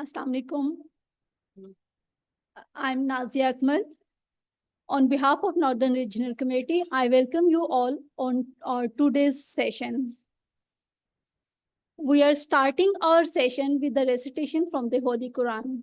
Assalamu alaikum. I'm Nazia Akmal. On behalf of Northern Regional Committee, I welcome you all on our today's session. We are starting our session with the recitation from the Holy Quran.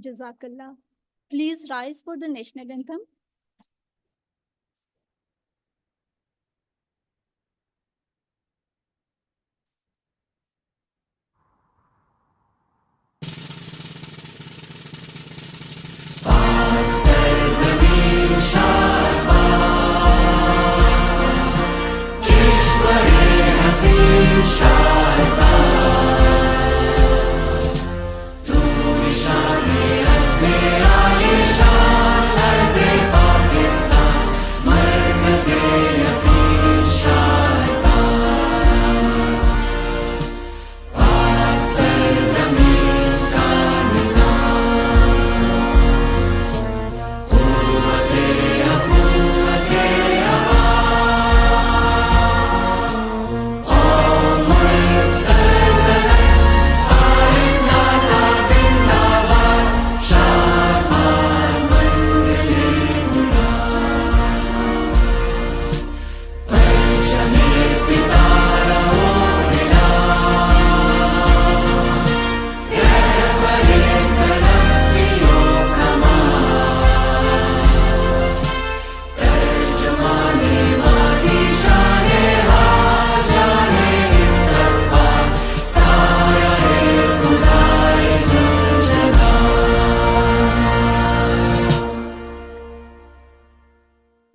Jazakallah. Please rise for the national anthem.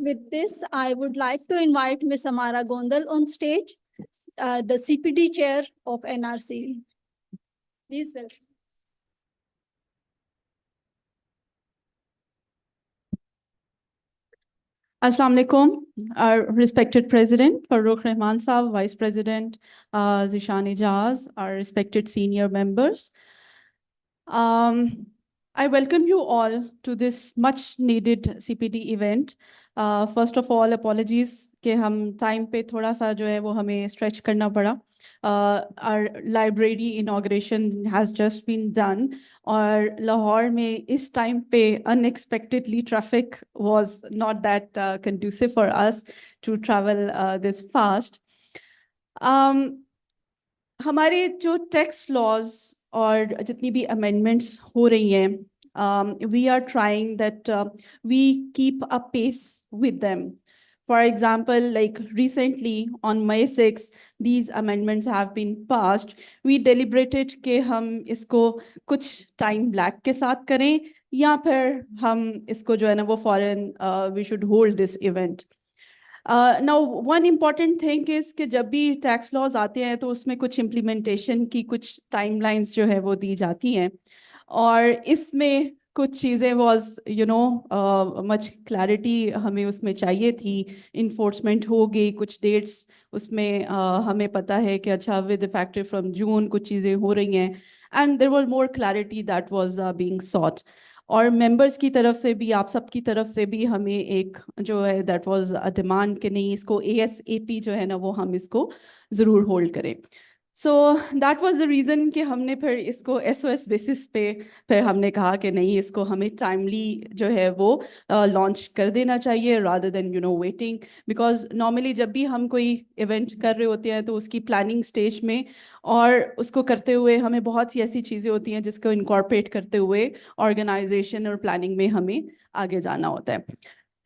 With this, I would like to invite Ms. Amara Gondal on stage, the CPD chair of NRC. Please welcome. Assalamu alaikum, our respected President Farooq Rahman Saab, Vice President Zishan Ijaz, our respected senior members. I welcome you all to this much needed CPD event. First of all, apologies कि हम time पे थोड़ा सा जो है वो हमें stretch करना पड़ा. Our library inauguration has just been done. और लाहौर में इस time पे unexpectedly traffic was not that conducive for us to travel this fast. हमारे जो text laws और जितनी भी amendments हो रही हैं, we are trying that we keep a pace with them. For example, like recently on May 6, these amendments have been passed. We deliberated कि हम इसको कुछ time lag के साथ करें या फिर हम इसको जो है ना वो फौरन we should hold this event. Now, one important thing is कि जब भी tax laws आते हैं तो उसमें कुछ implementation की कुछ timelines जो है वो दी जाती हैं और इसमें कुछ चीज़ें was much clarity हमें उसमें चाहिए थी, enforcement हो गई, कुछ dates उसमें हमें पता है कि अच्छा with effective from June कुछ चीज़ें हो रही हैं and there was more clarity that was being sought. और मेंबर्स की तरफ से भी आप सब की तरफ से भी हमें एक जो है दैट वाज अ डिमांड कि नहीं इसको ASAP जो है ना वो हम इसको ज़रूर होल्ड करें. So that was the reason कि हमने फिर इसको SOS बेसिस पे फिर हमने कहा कि नहीं इसको हमें टाइमली जो है वो लॉन्च कर देना चाहिए rather than waiting, because normally जब भी हम कोई इवेंट कर रहे होते हैं तो उसकी प्लानिंग स्टेज में और उसको करते हुए हमें बहुत सी ऐसी चीज़ें होती हैं जिसको इनकॉर्पोरेट करते हुए ऑर्गेनाइजेशन और प्लानिंग में हमें आगे जाना होता है.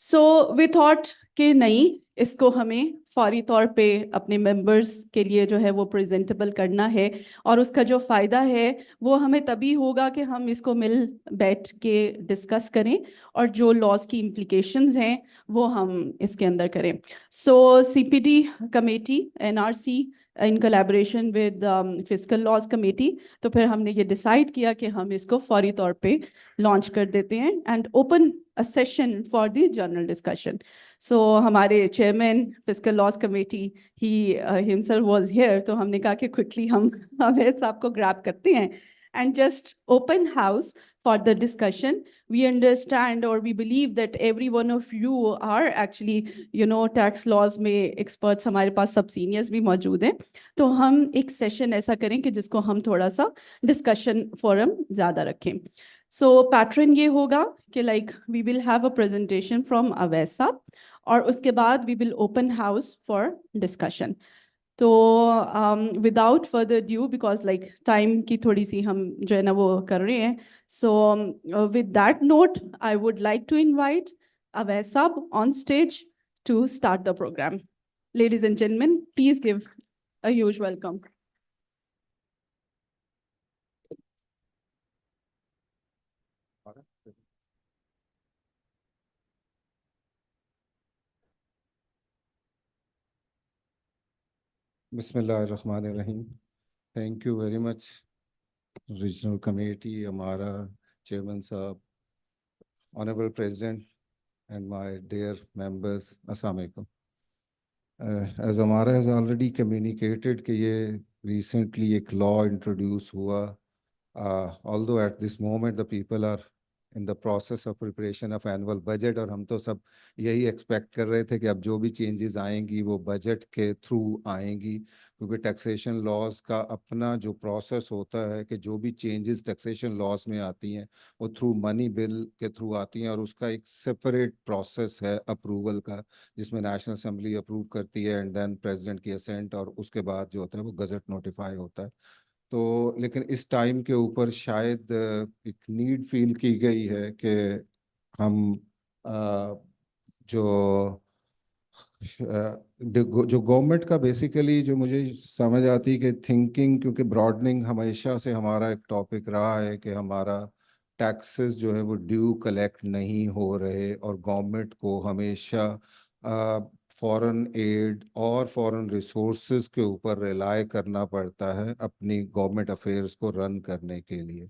सो वी थॉट कि नहीं, इसको हमें फौरी तौर पे अपने मेंबर्स के लिए जो है वो प्रेजेंटेबल करना है, और उसका जो फ़ायदा है वो हमें तभी होगा कि हम इसको मिल बैठ के डिस्कस करें और जो लॉज की इम्प्लिकेशंस हैं वो हम इसके अंदर करें. So CPD committee, NRC, in collaboration with fiscal laws committee, तो फिर हमने ये डिसाइड किया कि हम इसको फौरी तौर पे लॉन्च कर देते हैं and open a session for the journal discussion. So हमारे chairman fiscal laws committee, he himself was here. तो हमने कहा कि quickly हम अवैध साहब को grab करते हैं and just open house for the discussion. We understand or we believe that every one of you are actually, you know, tax laws में experts. हमारे पास सब seniors भी मौजूद हैं. तो हम एक session ऐसा करें कि जिसको हम थोड़ा सा discussion forum ज़्यादा रखें. सो पैटर्न ये होगा कि like we will have a presentation from Awaisa, और उसके बाद we will open house for discussion. तो without further due, because like time की थोड़ी सी हम जो है ना वो कर रहे हैं, so with that note I would like to invite Awaisa on stage to start the programme. Ladies and gentlemen, please give a huge welcome. Bismillahirrahmanirrahim. Thank you very much, Regional Committee, Amara, Chairman Saab, Honorable President, and my dear members. Assalamu alaikum. As Amara has already communicated कि ये recently एक law introduce हुआ, although at this moment the people are in the process of preparation of annual budget, और हम तो सब यही expect कर रहे थे कि अब जो भी changes आएंगी वो budget के through आएंगी, क्योंकि taxation laws का अपना जो process होता है कि जो भी changes taxation laws में आती हैं वो through money bill के through आती हैं, और उसका एक separate process है approval का, जिसमें National Assembly approve करती है and then President की assent, और उसके बाद जो होता है वो gazette notify होता है. तो लेकिन इस टाइम के ऊपर शायद एक नीड फील की गई है कि हम जो जो गवर्नमेंट का बेसिकली जो मुझे समझ आती है कि थिंकिंग, क्योंकि ब्रॉडनिंग हमेशा से हमारा एक टॉपिक रहा है कि हमारा टैक्सेस जो है वो ड्यू कलेक्ट नहीं हो रहे, और गवर्नमेंट को हमेशा फॉरेन एड और फॉरेन रिसोर्सेज के ऊपर रिलाय करना पड़ता है अपनी गवर्नमेंट अफेयर्स को रन करने के लिए.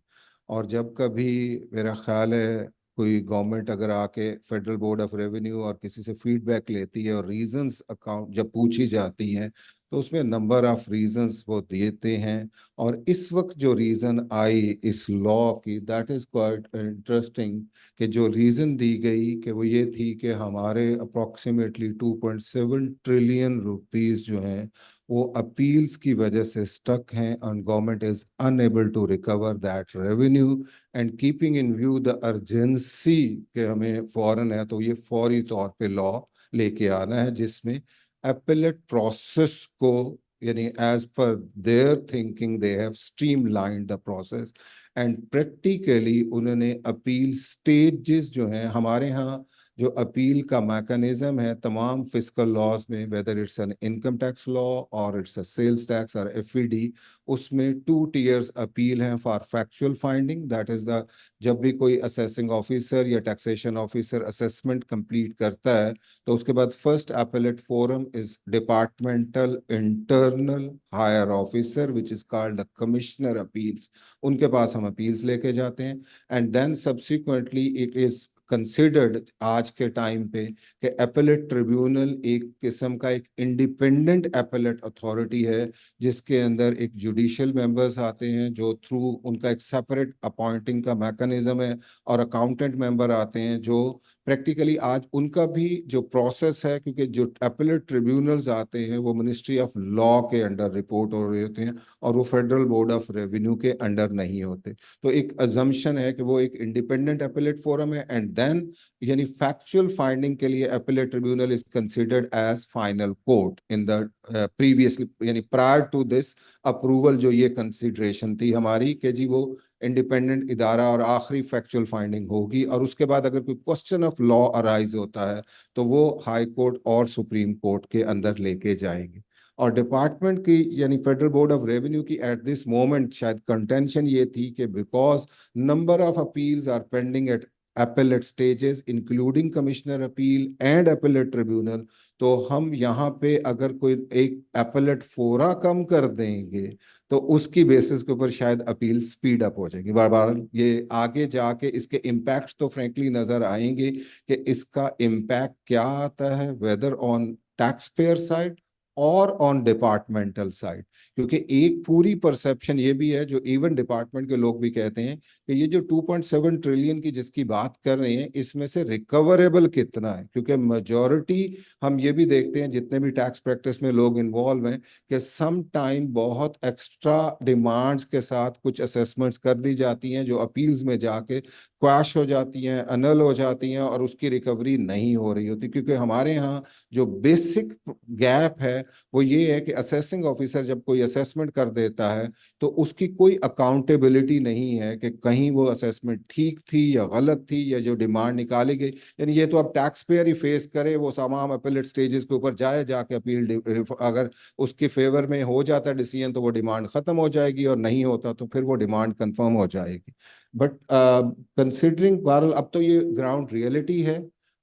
और जब कभी मेरा ख्याल है कोई गवर्नमेंट अगर आके फेडरल बोर्ड ऑफ रेवेन्यू और किसी से फीडबैक लेती है और रीजंस अकाउंट जब पूछी जाती हैं तो उसमें नंबर ऑफ रीजंस वो देते हैं, और इस वक्त जो रीज़न आई इस लॉ की, दैट इज़ क्वाइट इंटरेस्टिंग कि जो रीज़न दी गई कि वो ये थी कि हमारे अप्रॉक्सीमेटली 2.7 ट्रिलियन रुपीस जो हैं वो अपील्स की वजह से स्टक हैं, and government is unable to recover that revenue, and keeping in view the urgency कि हमें फौरन है तो ये फौरी तौर पे लॉ लेके आना है जिसमें appellate process को, यानी as per their thinking they have streamlined the process, and practically उन्होंने अपील स्टेजेस जो हैं, हमारे यहाँ जो अपील का मैकेनिज्म है तमाम फिस्कल लॉज में, whether it's an income tax law और इट्स अ सेल्स टैक्स और एफईडी, उसमें 2 tiers अपील हैं for factual finding, that is the जब भी कोई असेसिंग ऑफिसर या टैक्सेशन ऑफिसर असेसमेंट कंप्लीट करता है तो उसके बाद first appellate forum is departmental internal higher officer which is called the commissioner appeals, उनके पास हम अपील्स लेके जाते हैं, and then subsequently it is considered आज के टाइम पे कि एपेलेट ट्रिब्यूनल एक किस्म का एक इंडिपेंडेंट एपेलेट अथॉरिटी है जिसके अंदर एक जुडिशियल मेंबर्स आते हैं जो थ्रू उनका एक सेपरेट अपॉइंटिंग का मैकेनिज्म है, और अकाउंटेंट मेंबर आते हैं जो प्रैक्टिकली आज उनका भी जो प्रोसेस है, क्योंकि जो एपेलेट ट्रिब्यूनल्स आते हैं वो मिनिस्ट्री ऑफ लॉ के अंडर रिपोर्ट हो रहे होते हैं और वो फेडरल बोर्ड ऑफ रेवेन्यू के अंडर नहीं होते, तो एक अजम्पशन है कि वो एक इंडिपेंडेंट एपेलेट फोरम है, एंड देन यानी फैक्चुअल फाइंडिंग के लिए appellate tribunal is considered as final court in the previously, यानी प्रायर टू दिस अप्रूवल जो ये कंसिडरेशन थी हमारी कि जी वो इंडिपेंडेंट इदारा और आखिरी फैक्चुअल फाइंडिंग होगी, और उसके बाद अगर कोई क्वेश्चन ऑफ लॉ अराइज होता है तो वो हाई कोर्ट और सुप्रीम कोर्ट के अंदर लेके जाएंगे। और डिपार्टमेंट की यानी फेडरल बोर्ड ऑफ रेवेन्यू की एट दिस मोमेंट शायद कंटेंशन ये थी कि because number of appeals are pending at appellate stages including commissioner appeal and appellate tribunal, तो हम यहाँ पे अगर कोई एक appellate फोरा कम कर देंगे तो उसकी बेसिस के ऊपर शायद अपील स्पीड अप हो जाएगी। बार बार ये आगे जाके इसके इम्पैक्ट्स तो फ्रेंकली नजर आएंगे कि इसका इम्पैक्ट क्या आता है, whether on tax payer side और ऑन डिपार्टमेंटल साइड। क्योंकि एक पूरी परसेप्शन ये भी है जो इवन डिपार्टमेंट के लोग भी कहते हैं कि ये जो 2.7 ट्रिलियन की जिसकी बात कर रहे हैं इसमें से रिकवरेबल कितना है, क्योंकि मेजॉरिटी हम ये भी देखते हैं जितने भी टैक्स प्रैक्टिस में लोग इन्वॉल्व हैं कि सम टाइम बहुत एक्स्ट्रा डिमांड्स के साथ कुछ असेसमेंट्स कर दी जाती हैं जो अपील्स में जाके क्वैश हो जाती हैं, अनल हो जाती हैं और उसकी रिकवरी नहीं हो रही होती। क्योंकि हमारे यहाँ जो बेसिक गैप है वो ये है कि असेसिंग ऑफिसर जब कोई असेसमेंट कर देता है तो उसकी कोई अकाउंटेबिलिटी नहीं है कि कहीं वो असेसमेंट ठीक थी या गलत थी या जो डिमांड निकाली गई, यानी ये तो अब टैक्स पेयर ही फेस करे, वो तमाम अपीलेट स्टेजेस के ऊपर जाए, जाके अपील अगर उसके फेवर में हो जाता है डिसीजन तो वो डिमांड खत्म हो जाएगी, और नहीं होता तो फिर वो डिमांड कंफर्म हो जाएगी। बट कंसिडरिंग बहरहाल अब तो ये ग्राउंड रियलिटी है।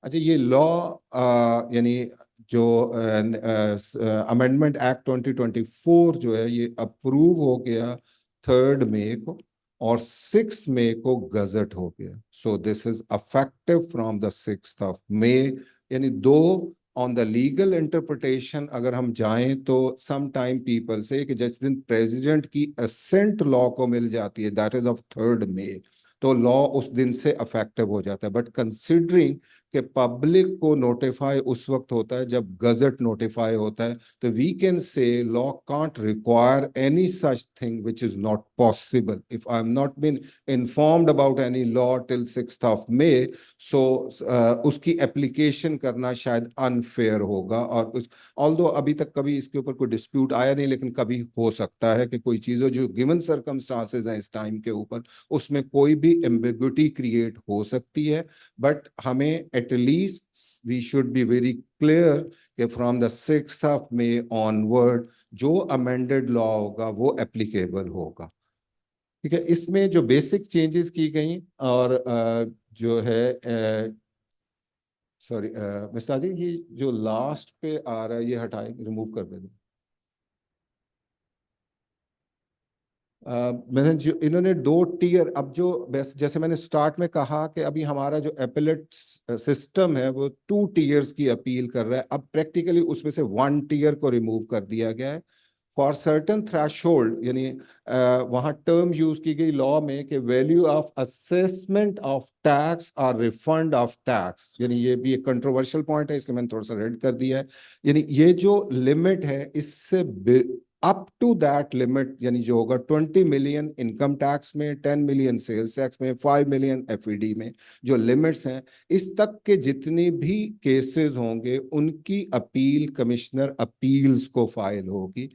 अच्छा, ये लॉ यानी जो अमेंडमेंट एक्ट 2024 जो है ये अप्रूव हो गया 3 मई को और 6 मई को गजट हो गया। So this is affective from the 6th of May, यानी दो ऑन द लीगल इंटरप्रिटेशन अगर हम जाएं तो सम टाइम पीपल से कि जिस दिन प्रेसिडेंट की असेंट लॉ को मिल जाती है दैट इज ऑफ 3 मई, तो लॉ उस दिन से अफेक्टिव हो जाता है। बट कंसिडरिंग कि पब्लिक को नोटिफाई उस वक्त होता है जब गजट नोटिफाई होता है, तो we can say law can't require any such thing which is not possible if I am not been informed about any law till 6th of May। सो उसकी एप्लीकेशन करना शायद अनफेयर होगा, और उस ऑल्दो अभी तक कभी इसके ऊपर कोई डिस्प्यूट आया नहीं, लेकिन कभी हो सकता है कि कोई चीज़ें जो गिवन सर्कमस्टांसेस हैं इस टाइम के ऊपर उसमें कोई भी एम्बिग्युइटी क्रिएट हो सकती है। बट हमें at least we should be very clear कि from the 6th of May onward जो amended law होगा वो applicable होगा। ठीक है, इसमें जो बेसिक चेंजेस की गई और जो है सॉरी मिस्टर जी, ये जो लास्ट पे आ रहा है ये हटाए, रिमूव कर देना। मैंने जो इन्होंने 2 टीयर, अब जो जैसे मैंने स्टार्ट में कहा कि अभी हमारा जो एपेलेट सिस्टम है वो 2 टीयर्स की अपील कर रहा है, अब प्रैक्टिकली उसमें से 1 टीयर को रिमूव कर दिया गया है फॉर सर्टन थ्रेशोल्ड। यानी वहां टर्म यूज की गई लॉ में कि value of assessment of tax और रिफंड ऑफ टैक्स, यानी ये भी एक कंट्रोवर्शियल पॉइंट है इसलिए मैंने थोड़ा सा रेड कर दिया है। यानी ये जो लिमिट है इससे अप टू दैट लिमिट, यानी जो होगा 20 मिलियन इनकम टैक्स में, 10 मिलियन सेल्स टैक्स में, 5 मिलियन एफईडी में, जो लिमिट्स हैं इस तक के जितनी भी केसेस होंगे उनकी अपील कमिश्नर अपील्स को फाइल होगी,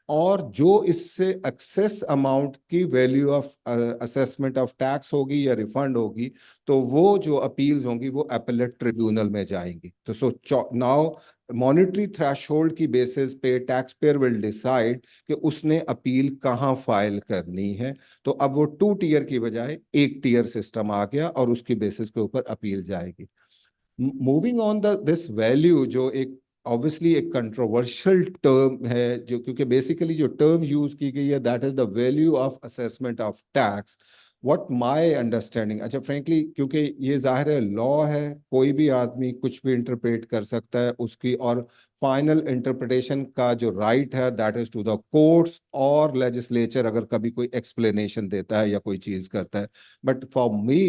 और जो इससे एक्सेस अमाउंट की value of assessment of tax होगी या रिफंड होगी तो वो जो अपील्स होंगी वो एपेलेट ट्रिब्यूनल में जाएंगी। तो सो नाउ मॉनिटरी थ्रेशोल्ड की बेसिस पे टैक्स पेयर विल डिसाइड कि उसने अपील कहाँ फाइल करनी है। तो अब वो 2 टीयर की बजाय 1 टीयर सिस्टम आ गया और उसकी बेसिस के ऊपर अपील जाएगी। मूविंग ऑन दिस वैल्यू, जो एक ऑब्वियसली एक कंट्रोवर्शियल टर्म है, जो क्योंकि बेसिकली जो टर्म यूज की गई है that is the value of assessment of tax. What my understanding, अच्छा फ्रेंकली क्योंकि ये जाहिर है लॉ है, कोई भी आदमी कुछ भी इंटरप्रेट कर सकता है उसकी, और फाइनल इंटरप्रिटेशन का जो राइट है that is to the courts और लेजिस्लेचर अगर कभी कोई एक्सप्लेनेशन देता है या कोई चीज करता है। बट फॉर मी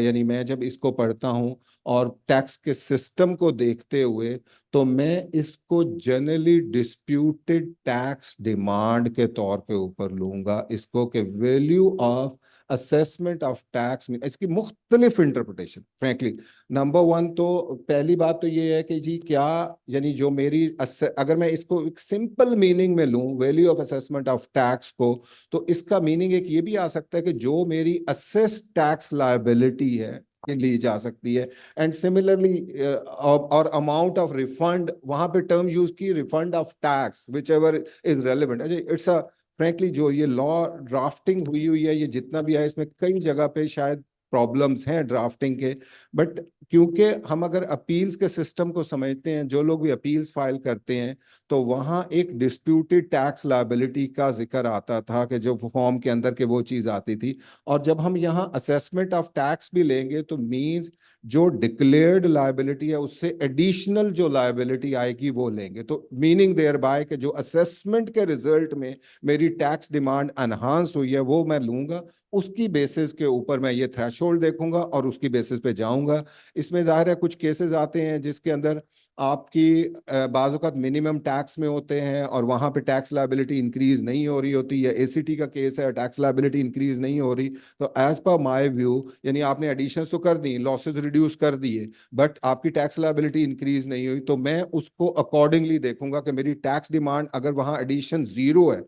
यानी मैं जब इसको पढ़ता हूँ और टैक्स के सिस्टम को देखते हुए तो मैं इसको जनरली डिस्प्यूटेड टैक्स डिमांड के तौर पे ऊपर लूंगा इसको, कि value of assessment of tax mean, इसकी मुख्तलिफ इंटरप्रिटेशन फ्रैंकली। नंबर वन तो पहली बात तो ये है कि जी क्या, यानी जो मेरी अगर मैं इसको एक सिंपल मीनिंग में लूं value of assessment of tax को, तो इसका मीनिंग एक ये भी आ सकता है कि जो मेरी असेस टैक्स लायबिलिटी है ये ली जा सकती है। एंड सिमिलरली और अमाउंट ऑफ रिफंड, वहां पे टर्म यूज की refund of tax which ever is relevant. It's a frankly जो ये लॉ ड्राफ्टिंग हुई है, ये जितना भी है इसमें कई जगह पे शायद प्रॉब्लम्स हैं ड्राफ्टिंग के, बट क्योंकि हम अगर अपील्स के सिस्टम को समझते हैं, जो लोग भी अपील्स फाइल करते हैं, तो वहां एक डिस्प्यूटेड टैक्स लायबिलिटी का जिक्र आता था कि जो फॉर्म के अंदर के वो चीज आती थी। और जब हम यहाँ असेसमेंट ऑफ टैक्स भी लेंगे तो मींस जो डिक्लेयर्ड लायबिलिटी है उससे एडिशनल जो लायबिलिटी आएगी वो लेंगे। तो मीनिंग देयर बाय कि जो असेसमेंट के रिजल्ट में मेरी टैक्स डिमांड एनहांस हुई है वो मैं लूंगा, उसकी बेसिस के ऊपर मैं ये थ्रेशोल्ड देखूंगा और उसकी बेसिस पे जाऊंगा। इसमें जाहिर है कुछ केसेस आते हैं जिसके अंदर आपकी बाज़ औक़ात मिनिमम टैक्स में होते हैं और वहां पे टैक्स लायबिलिटी इंक्रीज नहीं हो रही होती, या एसीटी का केस है टैक्स लायबिलिटी इंक्रीज नहीं हो रही, तो एज पर माय व्यू यानी आपने एडिशंस तो कर दी, लॉसेस रिड्यूस कर दिए, बट आपकी टैक्स लायबिलिटी इंक्रीज नहीं हुई, तो मैं उसको अकॉर्डिंगली देखूंगा कि मेरी टैक्स डिमांड अगर वहां एडिशन जीरो है,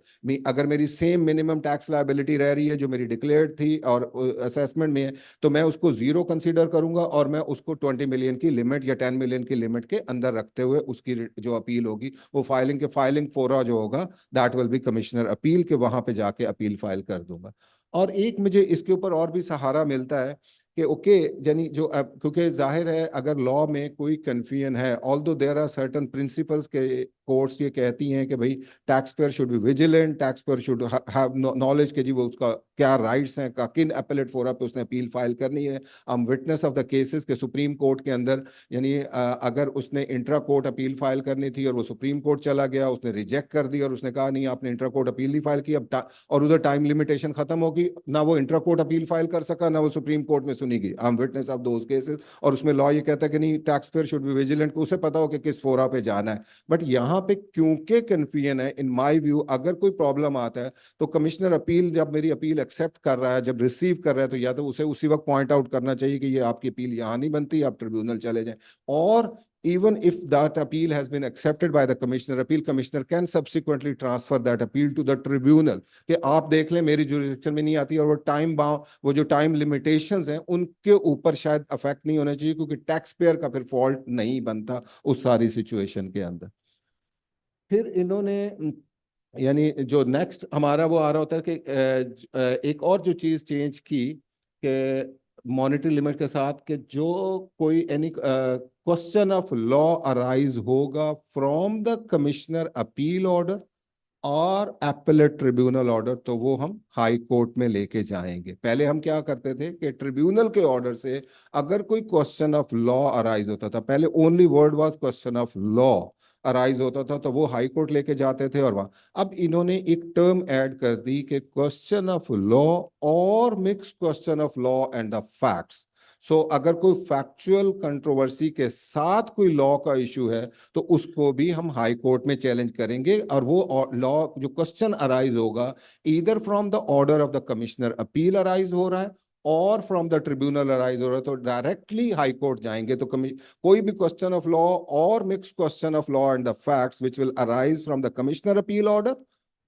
अगर मेरी सेम मिनिमम टैक्स लायबिलिटी रह रही है जो मेरी डिक्लेयर्ड थी और असेसमेंट में है, तो मैं उसको जीरो कंसीडर करूंगा और मैं उसको 20 मिलियन की लिमिट या 10 मिलियन की लिमिट के अंदर रखते हुए उसकी जो अपील होगी वो फाइलिंग फोरा जो होगा that will be commissioner appeal, के वहां पे जाके अपील फाइल कर दूंगा। और एक मुझे इसके ऊपर और भी सहारा मिलता है कि ओके यानी जो क्योंकि जाहिर है अगर लॉ में कोई कन्फ्यूजन है, although there are certain principles के कोर्ट्स ये कहती हैं कि भाई tax payer should be vigilant, tax payer should have knowledge के जी वो उसका क्या राइट्स हैं, का किन एपेलेट फोरा पे उसने अपील फाइल करनी है। हम विटनेस ऑफ द केसेस के सुप्रीम कोर्ट के अंदर यानी अगर उसने इंट्रा कोर्ट अपील फाइल करनी थी और वो सुप्रीम कोर्ट चला गया, उसने रिजेक्ट कर दी और उसने कहा नहीं आपने इंट्रा कोर्ट अपील नहीं फाइल की, अब और उधर टाइम लिमिटेशन खत्म होगी, ना वो इंट्रा कोर्ट अपील फाइल कर सका ना वो सुप्रीम कोर्ट में सुनी गई। I am witness of those cases, और उसमें लॉ ये कहता है कि नहीं tax payer should be vigilant, उसे पता हो कि किस फोरा पे जाना है। बट यहाँ पे क्योंकि कन्फ्यूजन है, इन माय व्यू अगर कोई प्रॉब्लम आता है तो कमिश्नर अपील जब मेरी अपील एक्सेप्ट कर रहा है, जब रिसीव कर रहा है, तो या तो उसे उसी वक्त पॉइंट आउट करना चाहिए कि ये आपकी अपील यहाँ नहीं बनती, आप ट्रिब्यूनल चले जाएं, और even if that appeal has been accepted by the commissioner, appeal commissioner can subsequently transfer that appeal to the tribunal कि आप देख लें मेरी जुरिस्डिक्शन में नहीं आती, और वो जो टाइम लिमिटेशंस हैं उनके ऊपर शायद अफेक्ट नहीं होना चाहिए, क्योंकि टैक्स पेयर का फिर फॉल्ट नहीं बनता उस सारी सिचुएशन के अंदर। फिर इन्होंने यानी जो नेक्स्ट हमारा वो आ रहा होता है कि एक और जो चीज चेंज की कि मॉनेटरी लिमिट के साथ कि जो कोई any question of law arise होगा from the commissioner appeal order और एपेलेट ट्रिब्यूनल ऑर्डर, तो वो हम हाई कोर्ट में लेके जाएंगे। पहले हम क्या करते थे कि ट्रिब्यूनल के ऑर्डर से अगर कोई क्वेश्चन ऑफ लॉ अराइज होता था, पहले only word was question of law arise होता था, तो वो हाई कोर्ट लेके जाते थे। और वहां अब इन्होंने एक टर्म ऐड कर दी कि क्वेश्चन ऑफ लॉ और mix question of law and the facts. So अगर कोई फैक्चुअल कंट्रोवर्सी के साथ कोई लॉ का इशू है तो उसको भी हम हाई कोर्ट में चैलेंज करेंगे, और वो लॉ जो क्वेश्चन अराइज होगा either from the order of the commissioner appeal arise हो रहा है और फ्रॉम द ट्रिब्यूनल अराइज हो रहा है, तो डायरेक्टली हाई कोर्ट जाएंगे। तो कोई भी क्वेश्चन ऑफ लॉ और mix question of law and the facts which will arise from the commissioner appeal order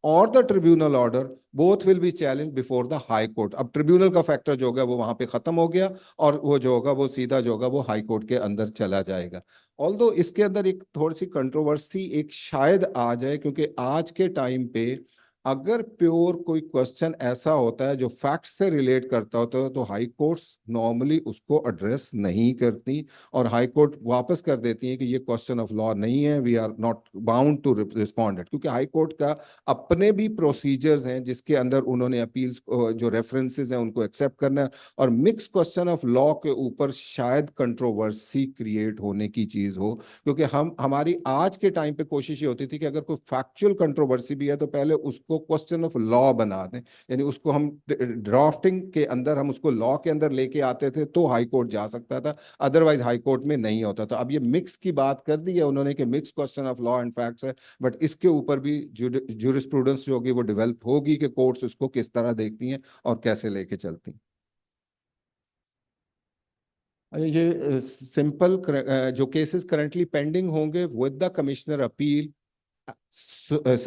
और the tribunal order, both will be challenge before the high court. अब tribunal का factor जो होगा वो वहां पे खत्म हो गया, और वो जो होगा वो सीधा जो होगा वो हाई कोर्ट के अंदर चला जाएगा। ऑल्दो इसके अंदर एक थोड़ी सी कंट्रोवर्सी एक शायद आ जाए, क्योंकि आज के टाइम पे अगर प्योर कोई क्वेश्चन ऐसा होता है जो फैक्ट से रिलेट करता होता है, तो हाई कोर्ट्स नॉर्मली उसको एड्रेस नहीं करती और हाई कोर्ट वापस कर देती है कि ये क्वेश्चन ऑफ लॉ नहीं है, we are not bound to respond it, क्योंकि हाई कोर्ट का अपने भी प्रोसीजर्स हैं जिसके अंदर उन्होंने अपील्स जो रेफरेंसेस हैं उनको एक्सेप्ट करना है, और मिक्स क्वेश्चन ऑफ लॉ के ऊपर शायद कंट्रोवर्सी क्रिएट होने की चीज हो, क्योंकि हमारी आज के टाइम पे कोशिश ये होती थी कि अगर कोई फैक्चुअल कंट्रोवर्सी भी है तो पहले उसको उसको क्वेश्चन ऑफ लॉ बना दें, यानी उसको हम ड्राफ्टिंग के अंदर हम उसको लॉ के अंदर लेके आते थे तो हाई कोर्ट जा सकता था, अदरवाइज हाई कोर्ट में नहीं होता। तो अब ये मिक्स की बात कर दी है उन्होंने कि mix question of law and facts है, बट इसके ऊपर भी जूरिस्प्रूडेंस जो होगी वो डेवलप होगी कि कोर्ट्स उसको किस तरह देखती हैं और कैसे लेके चलती हैं। ये सिंपल जो केसेस करंटली पेंडिंग होंगे with the commissioner appeal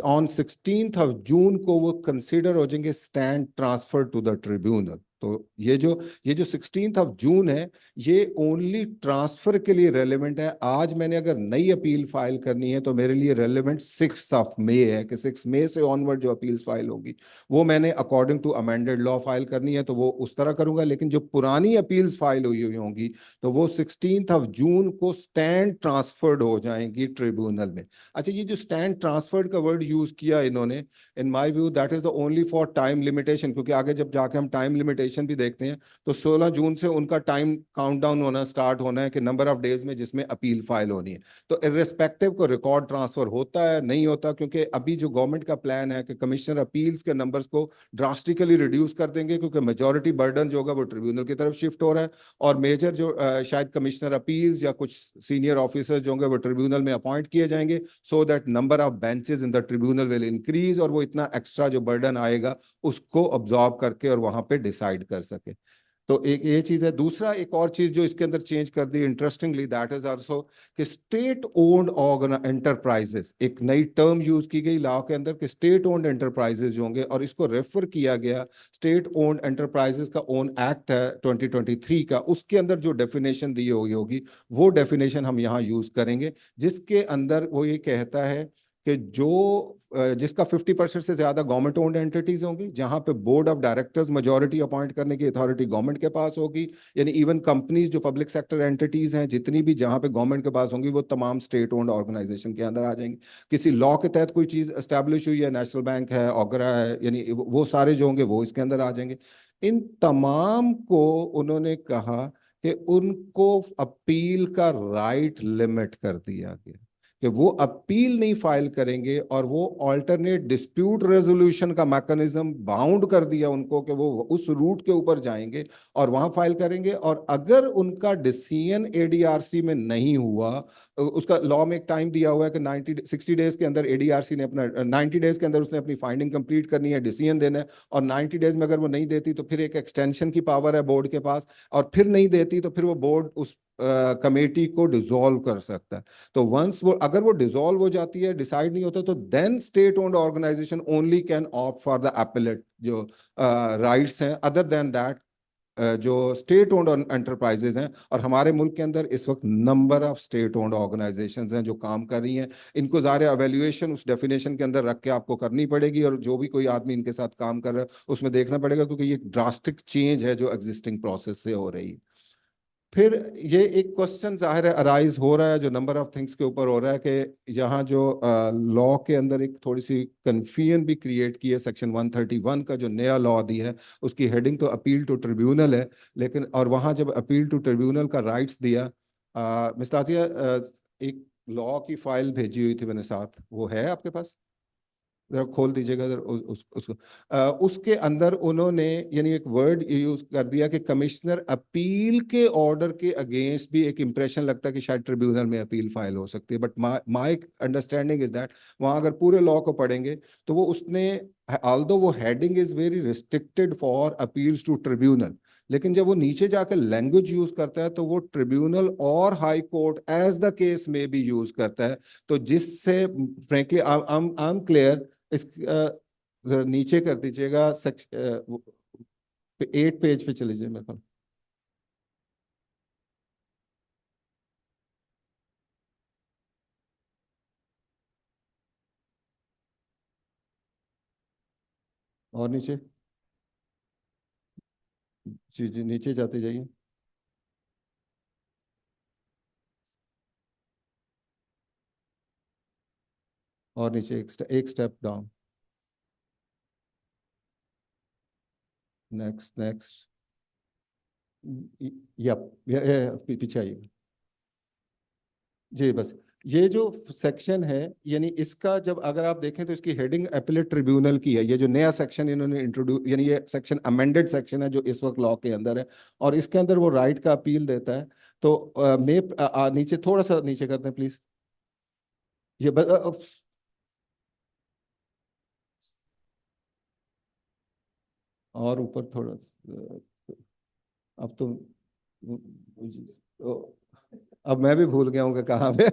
on 16th of June को वो कंसीडर हो जाएंगे stand transfer to the tribunal. तो ये जो 16th ऑफ जून है ये ओनली ट्रांसफर के लिए रेलेवेंट है। आज मैंने अगर नई अपील फाइल करनी है तो मेरे लिए रेलेवेंट 6th ऑफ मई है कि 6 मई से ऑनवर्ड जो अपील्स फाइल होगी वो मैंने according to amended law file करनी है, तो वो उस तरह करूंगा। लेकिन जो पुरानी अपील्स फाइल हुई होंगी तो वो 16th ऑफ जून को स्टैंड ट्रांसफर्ड हो जाएंगी ट्रिब्यूनल में। अच्छा, ये जो स्टैंड ट्रांसफर्ड का वर्ड यूज किया इन्होंने, in my view that is the only for time limitation, क्योंकि आगे जब जाके हम टाइम लिमिटेशन भी देखते हैं तो 16 जून से उनका टाइम काउंटडाउन होना स्टार्ट होना है कि नंबर ऑफ डेज में जिसमें अपील फाइल होनी है। तो इर्रेस्पेक्टिव को रिकॉर्ड ट्रांसफर होता है नहीं होता, क्योंकि अभी जो गवर्नमेंट का प्लान है कि कमिश्नर अपील्स के नंबर्स को ड्रास्टिकली रिड्यूस कर देंगे, क्योंकि मेजोरिटी बर्डन जो होगा वो ट्रिब्यूनल की तरफ शिफ्ट हो रहा है, और मेजर जो शायद कमिश्नर अपील्स या कुछ सीनियर ऑफिसर्स जो होंगे वो ट्रिब्यूनल में अपॉइंट किए जाएंगे, so that number of benches in the tribunal will increase, और वो इतना एक्स्ट्रा जो बर्डन आएगा उसको ऑब्जॉर्व करके और वहां पे डिसाइड कर सके। तो एक ये चीज है। दूसरा एक और चीज जो इसके अंदर चेंज कर दी इंटरेस्टिंगली, दैट इज आल्सो कि स्टेट ओन्ड एंटरप्राइजेस, एक नई टर्म यूज की गई लॉ के अंदर कि स्टेट ओन्ड एंटरप्राइजेस जो होंगे, और इसको रेफर किया गया स्टेट ओन्ड एंटरप्राइजेस का ओन एक्ट है 2023 का, उसके अंदर जो डेफिनेशन दी हुई होगी वो डेफिनेशन हम यहाँ यूज करेंगे, जिसके अंदर वो ये कहता है कि जो जिसका 50% से ज्यादा गवर्नमेंट ओन्ड एंटिटीज होंगी, जहां पे board of directors majority appoint करने की अथॉरिटी गवर्नमेंट के पास होगी, यानी इवन कंपनीज जो पब्लिक सेक्टर एंटिटीज हैं जितनी भी जहां पे गवर्नमेंट के पास होंगी वो तमाम स्टेट ओन्ड ऑर्गेनाइजेशन के अंदर आ जाएंगी। किसी लॉ के तहत कोई चीज एस्टेब्लिश हुई है, नेशनल बैंक है, ऑगरा है, यानी वो सारे जो होंगे वो इसके अंदर आ जाएंगे। इन तमाम को उन्होंने कहा कि उनको अपील का राइट लिमिट कर दिया गया, कि वो अपील नहीं फाइल करेंगे, और वो अल्टरनेट डिस्प्यूट रेजोल्यूशन का मैकेनिज्म बाउंड कर दिया उनको कि वो उस रूट के ऊपर जाएंगे और वहां फाइल करेंगे। और अगर उनका डिसीजन एडीआरसी में नहीं हुआ, उसका लॉ में एक टाइम दिया हुआ है कि 60 डेज के अंदर एडीआरसी ने अपना 90 डेज के अंदर उसने अपनी फाइंडिंग कंप्लीट करनी है, डिसीजन देना है, और 90 डेज में अगर वो नहीं देती तो फिर एक एक्सटेंशन की पावर है बोर्ड के पास, और फिर नहीं देती तो फिर वो बोर्ड उस कमेटी को डिसॉल्व कर सकता है। तो वंस वो अगर वो डिसॉल्व हो जाती है, डिसाइड नहीं होता, तो then state owned organisation only can opt for the appellate जो राइट्स हैं। अदर देन दैट जो स्टेट ओन्ड एंटरप्राइजेज हैं, और हमारे मुल्क के अंदर इस वक्त number of state owned organisations हैं जो काम कर रही हैं, इनको ज़ाहिर एवेल्युएशन उस डेफिनेशन के अंदर रख के आपको करनी पड़ेगी, और जो भी कोई आदमी इनके साथ काम कर रहा है उसमें देखना पड़ेगा, क्योंकि ये ड्रास्टिक चेंज है जो एग्जिस्टिंग प्रोसेस से हो रही है। फिर ये एक क्वेश्चन जाहिर है अराइज हो रहा है जो नंबर ऑफ थिंग्स के ऊपर हो रहा है, कि यहाँ जो लॉ के अंदर एक थोड़ी सी कंफ्यूजन भी क्रिएट की है। सेक्शन 131 का जो नया लॉ दिया है उसकी हेडिंग तो अपील टू ट्रिब्यूनल है, लेकिन और वहाँ जब अपील टू ट्रिब्यूनल का राइट्स दिया, मिस ताजिया एक लॉ की फाइल भेजी हुई थी मैंने साथ, वो है आपके पास? जरा खोल दीजिएगा जरा उसको। उसके अंदर उन्होंने यानी एक वर्ड यूज कर दिया कि कमिश्नर अपील के ऑर्डर के अगेंस्ट भी, एक इंप्रेशन लगता है कि शायद ट्रिब्यूनल में अपील फाइल हो सकती है, but my understanding is that वहां अगर पूरे लॉ को पढ़ेंगे तो वो उसने, ऑल्दो वो heading is very restricted for appeals to tribunal, लेकिन जब वो नीचे जाकर लैंग्वेज यूज करता है तो वो ट्रिब्यूनल और high court as the case में भी यूज करता है। तो जिससे फ्रेंकली आई एम क्लियर, इस जरा नीचे कर दीजिएगा, 8 पेज पे चले जाइए मेरे को। और नीचे, जी जी नीचे जाते जाइए, और नीचे एक step down, next next, yup, पीछे आइए जी बस। ये जो सेक्शन है यानी इसका जब अगर आप देखें तो इसकी हेडिंग अपीलेट ट्रिब्यूनल की है। ये जो नया सेक्शन इन्होंने इंट्रोड्यूस यानी ये सेक्शन अमेंडेड सेक्शन है जो इस वक्त लॉ के अंदर है, और इसके अंदर वो राइट का अपील देता है। तो नीचे थोड़ा सा नीचे करते हैं प्लीज। ये और ऊपर थोड़ा अब तो अब मैं भी भूल गया हूँ कि कहाँ पे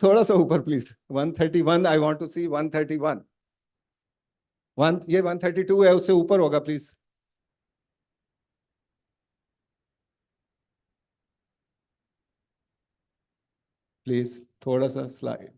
थोड़ा सा ऊपर प्लीज। 131 आई वांट टू सी 131। ये 132 है, उससे ऊपर होगा प्लीज। प्लीज थोड़ा सा स्लाइड,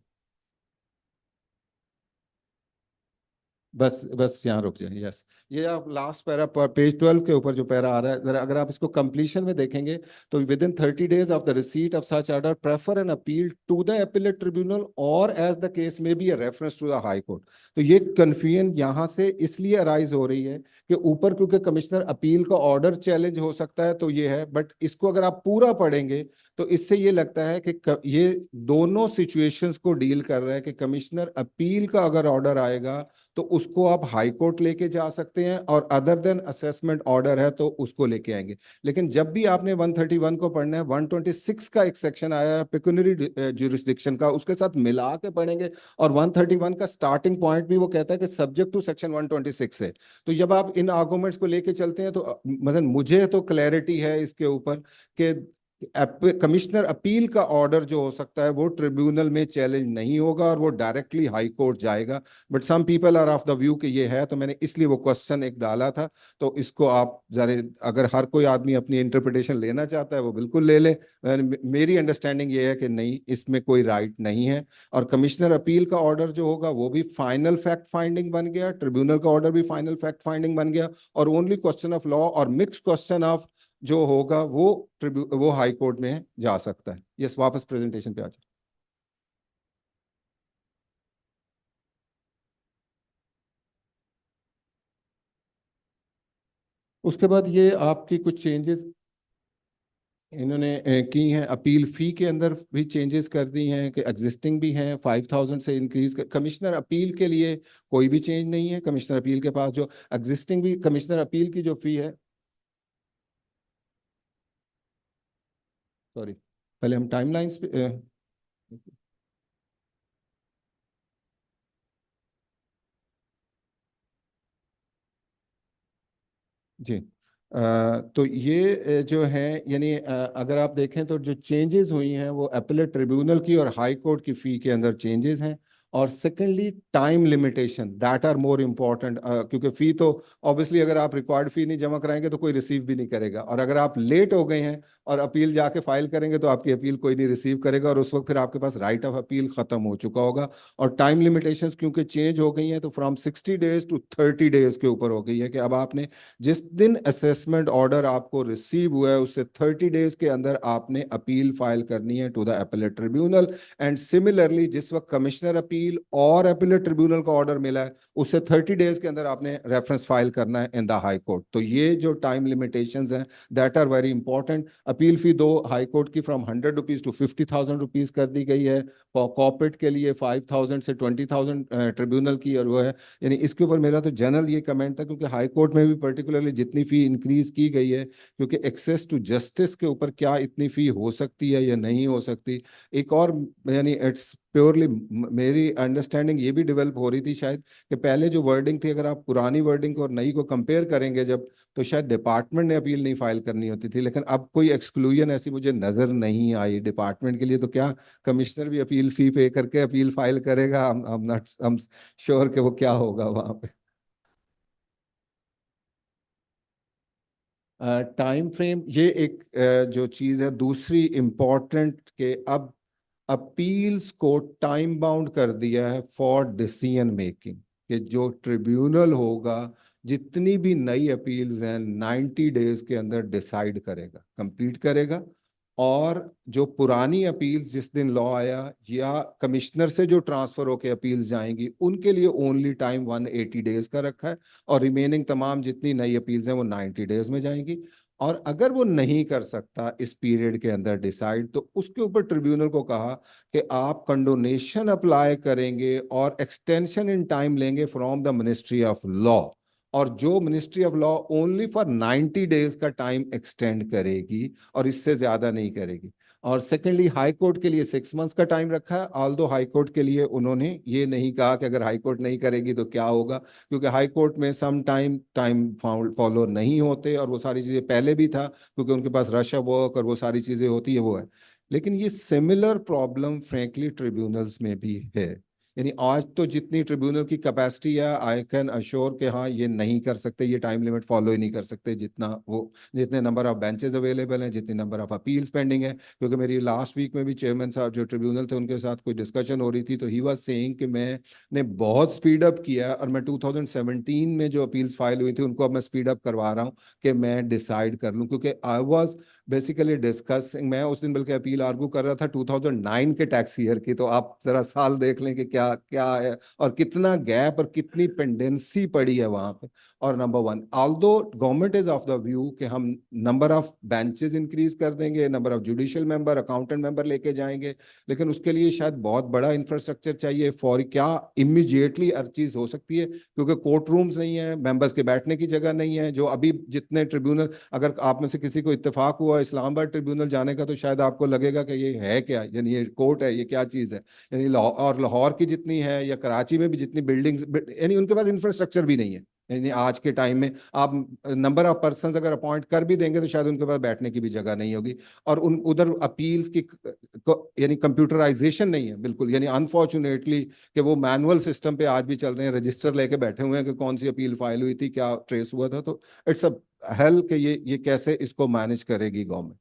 बस बस यहाँ रुक जाए। यस, ये आप लास्ट पैरा पेज 12 के ऊपर जो पैरा आ रहा है, जरा अगर आप इसको कंप्लीशन में देखेंगे तो within 30 days of the receipt of such order prefer an appeal to the appellate tribunal और एज द केस में be a reference to the high court. तो ये कन्फ्यूजन यहाँ से इसलिए अराइज हो रही है कि ऊपर क्योंकि कमिश्नर अपील का ऑर्डर चैलेंज हो सकता है तो ये है, बट इसको अगर आप पूरा पढ़ेंगे तो इससे ये लगता है कि ये दोनों सिचुएशंस को डील कर रहा है कि कमिश्नर अपील का अगर ऑर्डर आएगा तो उसको आप हाई कोर्ट लेके जा सकते हैं, और अदर देन असेसमेंट ऑर्डर है तो उसको लेके आएंगे। लेकिन जब भी आपने 131 को पढ़ना है, 126 का एक सेक्शन आया है पेक्यूनियरी ज्यूरिसडिक्शन का, उसके साथ मिला के पढ़ेंगे। और 131 का स्टार्टिंग पॉइंट भी वो कहता है कि सब्जेक्ट टू सेक्शन 126 है। तो जब आप इन आर्गुमेंट्स को लेके चलते हैं तो मतलब मुझे तो क्लैरिटी है इसके ऊपर कि कमिश्नर अपील का ऑर्डर जो हो सकता है वो ट्रिब्यूनल में चैलेंज नहीं होगा और वो डायरेक्टली हाई कोर्ट जाएगा। But some people are of the view कि ये है, तो मैंने इसलिए वो क्वेश्चन एक डाला था। तो इसको आप जरा, अगर हर कोई आदमी अपनी इंटरप्रिटेशन लेना चाहता है वो बिल्कुल ले ले। मेरी अंडरस्टैंडिंग ये है कि नहीं, इसमें कोई राइट नहीं है। और कमिश्नर अपील का ऑर्डर जो होगा वो भी फाइनल फैक्ट फाइंडिंग बन गया, ट्रिब्यूनल का ऑर्डर भी फाइनल फैक्ट फाइंडिंग बन गया, और ओनली क्वेश्चन ऑफ लॉ और मिक्स क्वेश्चन ऑफ जो होगा वो हाई कोर्ट में जा सकता है। यस, वापस प्रेजेंटेशन पे आ जाए। उसके बाद ये आपकी कुछ चेंजेस इन्होंने की हैं। अपील फी के अंदर भी चेंजेस कर दी हैं कि एग्जिस्टिंग भी हैं, 5000 से इंक्रीज कर। कमिश्नर अपील के लिए कोई भी चेंज नहीं है। कमिश्नर अपील के पास जो एग्जिस्टिंग भी कमिश्नर अपील की जो फी है, सॉरी पहले हम टाइमलाइंस पे जी। तो ये जो है यानी अगर आप देखें तो जो चेंजेस हुई हैं वो अपीलेट ट्रिब्यूनल की और हाई कोर्ट की फी के अंदर चेंजेस हैं। और secondly time limitation that are more important, क्योंकि फी तो ऑब्वियसली अगर आप रिक्वायर्ड फी नहीं जमा कराएंगे तो कोई रिसीव भी नहीं करेगा, और अगर आप लेट हो गए हैं और अपील जाके फाइल करेंगे तो आपकी अपील कोई नहीं रिसीव करेगा, और उस वक्त फिर आपके पास राइट ऑफ अपील खत्म हो चुका होगा। और टाइम लिमिटेशंस क्योंकि चेंज हो गई हैं तो फ्रॉम 60 days टू 30 days के ऊपर हो गई है कि अब आपने जिस दिन असेसमेंट ऑर्डर आपको रिसीव हुआ है उससे 30 days के अंदर आपने अपील फाइल करनी है to the appellate tribunal. And similarly जिस वक्त कमिश्नर अपील और अपीलेट ट्रिब्यूनल का ऑर्डर मिला है उससे 30 days के अंदर आपने रेफरेंस फाइल करना है इन द हाई कोर्ट। तो ये जो टाइम लिमिटेशंस हैं that are very important. Appeal fee दो हाई कोर्ट की फ्रॉम 100 रुपीज टू 50,000 रुपीज कर दी गई है। कॉर्पोरेट के लिए 5,000 से 20,000 ट्रिब्यूनल की, और वो है यानी इसके ऊपर मेरा तो जनरल ये कमेंट था क्योंकि हाई कोर्ट में भी पर्टिकुलरली जितनी फी इंक्रीज की गई है क्योंकि एक्सेस टू जस्टिस के ऊपर क्या इतनी फी हो सकती है या नहीं हो सकती। एक और यानी इट्स प्योरली मेरी अंडरस्टैंडिंग ये भी डेवलप हो रही थी शायद कि पहले जो वर्डिंग थी अगर आप पुरानी वर्डिंग और नई को कंपेयर करेंगे जब, तो शायद डिपार्टमेंट ने अपील नहीं फाइल करनी होती थी, लेकिन अब कोई एक्सक्लूजन ऐसी मुझे नजर नहीं आई डिपार्टमेंट के लिए। तो क्या कमिश्नर भी अपील फी पे करके अपील फाइल करेगा? हम श्योर कि वो क्या होगा वहां पे। टाइम फ्रेम ये एक जो चीज है दूसरी इम्पोर्टेंट के अब अपील्स को टाइम बाउंड कर दिया है फॉर डिसीजन मेकिंग, कि जो ट्रिब्यूनल होगा जितनी भी नई अपील्स हैं 90 days के अंदर डिसाइड करेगा, कंप्लीट करेगा। और जो पुरानी अपील्स जिस दिन लॉ आया या कमिश्नर से जो ट्रांसफर होके अपील्स जाएंगी उनके लिए ओनली टाइम 180 days का रखा है, और रिमेनिंग तमाम जितनी नई अपील्स हैं वो 90 days में जाएंगी। और अगर वो नहीं कर सकता इस पीरियड के अंदर डिसाइड, तो उसके ऊपर ट्रिब्यूनल को कहा कि आप कंडोनेशन अप्लाई करेंगे और एक्सटेंशन इन टाइम लेंगे from the ministry of law, और जो ministry of law only for 90 days का टाइम एक्सटेंड करेगी और इससे ज्यादा नहीं करेगी। और सेकेंडली हाई कोर्ट के लिए 6 मंथ्स का टाइम रखा है, ऑल्दो हाई कोर्ट के लिए उन्होंने ये नहीं कहा कि अगर हाई कोर्ट नहीं करेगी तो क्या होगा, क्योंकि हाई कोर्ट में सम टाइम फॉलो नहीं होते, और वो सारी चीजें पहले भी था क्योंकि उनके पास रश ऑफ वर्क और वो सारी चीजें होती है, वो है। लेकिन ये सिमिलर प्रॉब्लम फ्रैंकली ट्रिब्यूनल्स में भी है। यानी आज तो जितनी ट्रिब्यूनल की कैपेसिटी है, आई कैन अश्योर कि हाँ ये नहीं कर सकते, ये टाइम लिमिट फॉलो ही नहीं कर सकते, जितना वो जितने नंबर ऑफ बेंचेस अवेलेबल हैं, जितनी नंबर ऑफ अपील्स पेंडिंग है। क्योंकि मेरी लास्ट वीक में भी चेयरमैन साहब जो ट्रिब्यूनल थे उनके साथ कोई डिस्कशन हो रही थी, तो ही वाज सेइंग कि मैंने बहुत स्पीड अप किया, और मैं 2017 में जो अपील्स फाइल हुई थी उनको अब मैं स्पीड अप करवा रहा हूँ कि मैं डिसाइड कर लूँ, क्योंकि आई वाज बेसिकली डिस्कसिंग, मैं उस दिन बल्कि अपील आर्गू कर रहा था 2009 के टैक्स ईयर की, तो आप जरा साल देख लें कि क्या क्या है और कितना गैप और कितनी पेंडेंसी पड़ी है वहां पे। और number one, although government is of the view कि हम नंबर ऑफ बेंचेस इंक्रीज कर देंगे, number of judicial member, accountant member लेके जाएंगे, लेकिन उसके लिए शायद बहुत बड़ा इंफ्रास्ट्रक्चर चाहिए फॉर, क्या इमीडिएटली हर चीज हो सकती है, क्योंकि कोर्ट रूम्स नहीं है, मेंबर्स के बैठने की जगह नहीं है। जो अभी जितने ट्रिब्यूनल, अगर आप में से किसी को इत्तेफाक हुआ इस्लामाबाद ट्रिब्यूनल जाने का, तो शायद आपको लगेगा कि ये है क्या, यानी ये कोर्ट है, ये क्या चीज है। यानी लाहौर की जितनी है या कराची में भी जितनी बिल्डिंग्स, यानी उनके पास इंफ्रास्ट्रक्चर भी नहीं है। यानी आज के टाइम में आप नंबर ऑफ पर्सन अगर अपॉइंट कर भी देंगे तो शायद उनके पास बैठने की भी जगह नहीं होगी। और उधर अपील्स की यानी कंप्यूटराइजेशन नहीं है बिल्कुल, यानी अनफॉर्चुनेटली कि वो मैनुअल सिस्टम पे आज भी चल रहे हैं, रजिस्टर लेके बैठे हुए हैं कि कौन सी अपील फाइल हुई थी, क्या ट्रेस हुआ था। तो इट्स अ हेल कि ये कैसे इसको मैनेज करेगी गवर्नमेंट।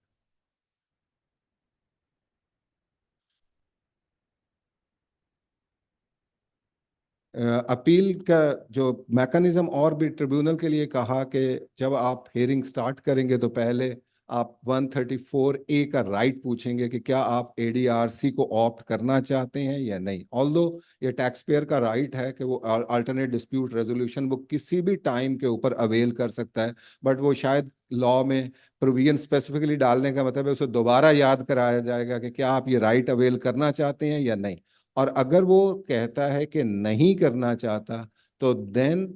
अपील का जो मैकेनिज्म और भी ट्रिब्यूनल के लिए कहा कि जब आप हियरिंग स्टार्ट करेंगे तो पहले आप 134A का राइट पूछेंगे कि क्या आप ADRC को ऑप्ट करना चाहते हैं या नहीं। ऑल्दो ये टैक्स पेयर का राइट है कि वो अल्टरनेट डिस्प्यूट रेजोल्यूशन वो किसी भी टाइम के ऊपर अवेल कर सकता है, बट वो शायद लॉ में प्रोविजन स्पेसिफिकली डालने का मतलब है उसे दोबारा याद कराया जाएगा कि क्या आप ये राइट अवेल करना चाहते हैं या नहीं। और अगर वो कहता है कि नहीं करना चाहता, तो देन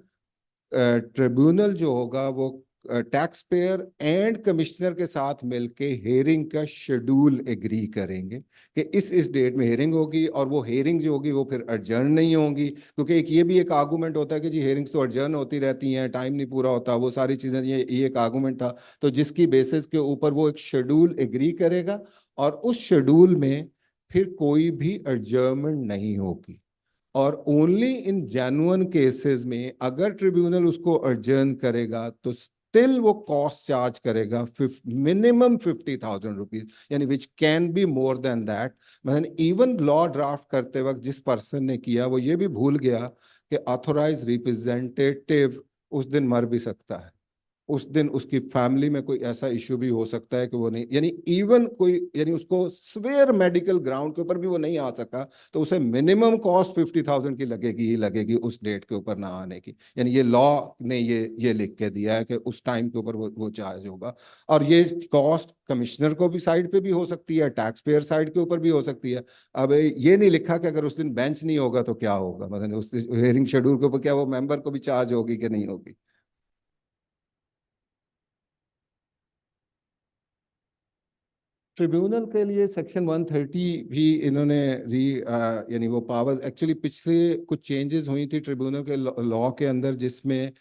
ट्रिब्यूनल जो होगा वो टैक्स पेयर एंड कमिश्नर के साथ मिलके हेयरिंग का शेड्यूल एग्री करेंगे कि इस डेट में हेयरिंग होगी, और वो हेयरिंग जो होगी वो फिर अर्जर्न नहीं होंगी, क्योंकि ये भी एक आर्गूमेंट होता है कि जी हेयरिंग्स तो अर्जर्न होती रहती हैं, टाइम नहीं पूरा होता, वो सारी चीजें, ये एक आर्गूमेंट था। तो जिसकी बेसिस के ऊपर वो एक शेड्यूल एग्री करेगा, और उस शेड्यूल में फिर कोई भी अर्जर्नमेंट नहीं होगी। और ओनली इन जेन्युइन केसेस में अगर ट्रिब्यूनल उसको अर्जन करेगा तो स्टिल वो कॉस्ट चार्ज करेगा मिनिमम 50,000 रुपीज, यानी which can be more than that. मतलब इवन लॉ ड्राफ्ट करते वक्त जिस पर्सन ने किया वो ये भी भूल गया कि ऑथोराइज रिप्रेजेंटेटिव उस दिन मर भी सकता है, उस दिन उसकी फैमिली में कोई ऐसा इश्यू भी हो सकता है कि वो नहीं, यानी इवन कोई, यानी उसको स्वेयर मेडिकल ग्राउंड के ऊपर भी वो नहीं आ सका, तो उसे मिनिमम कॉस्ट 50,000 की लगेगी ही लगेगी उस डेट के ऊपर ना आने की। यानी ये लॉ ने ये लिख के दिया है कि उस टाइम के ऊपर वो चार्ज होगा। और ये कॉस्ट कमिश्नर को भी साइड पे भी हो सकती है, टैक्स पेयर साइड के ऊपर भी हो सकती है। अब ये नहीं लिखा कि अगर उस दिन बेंच नहीं होगा तो क्या होगा, मतलब उस हियरिंग शेड्यूल के ऊपर क्या वो मेंबर को भी चार्ज होगी कि नहीं होगी। ट्रिब्यूनल के लिए सेक्शन 130 भी इन्होंने यानी वो पावर्स, एक्चुअली पिछले कुछ चेंजेस हुई थी ट्रिब्यूनल के लॉ के अंदर, जिसमें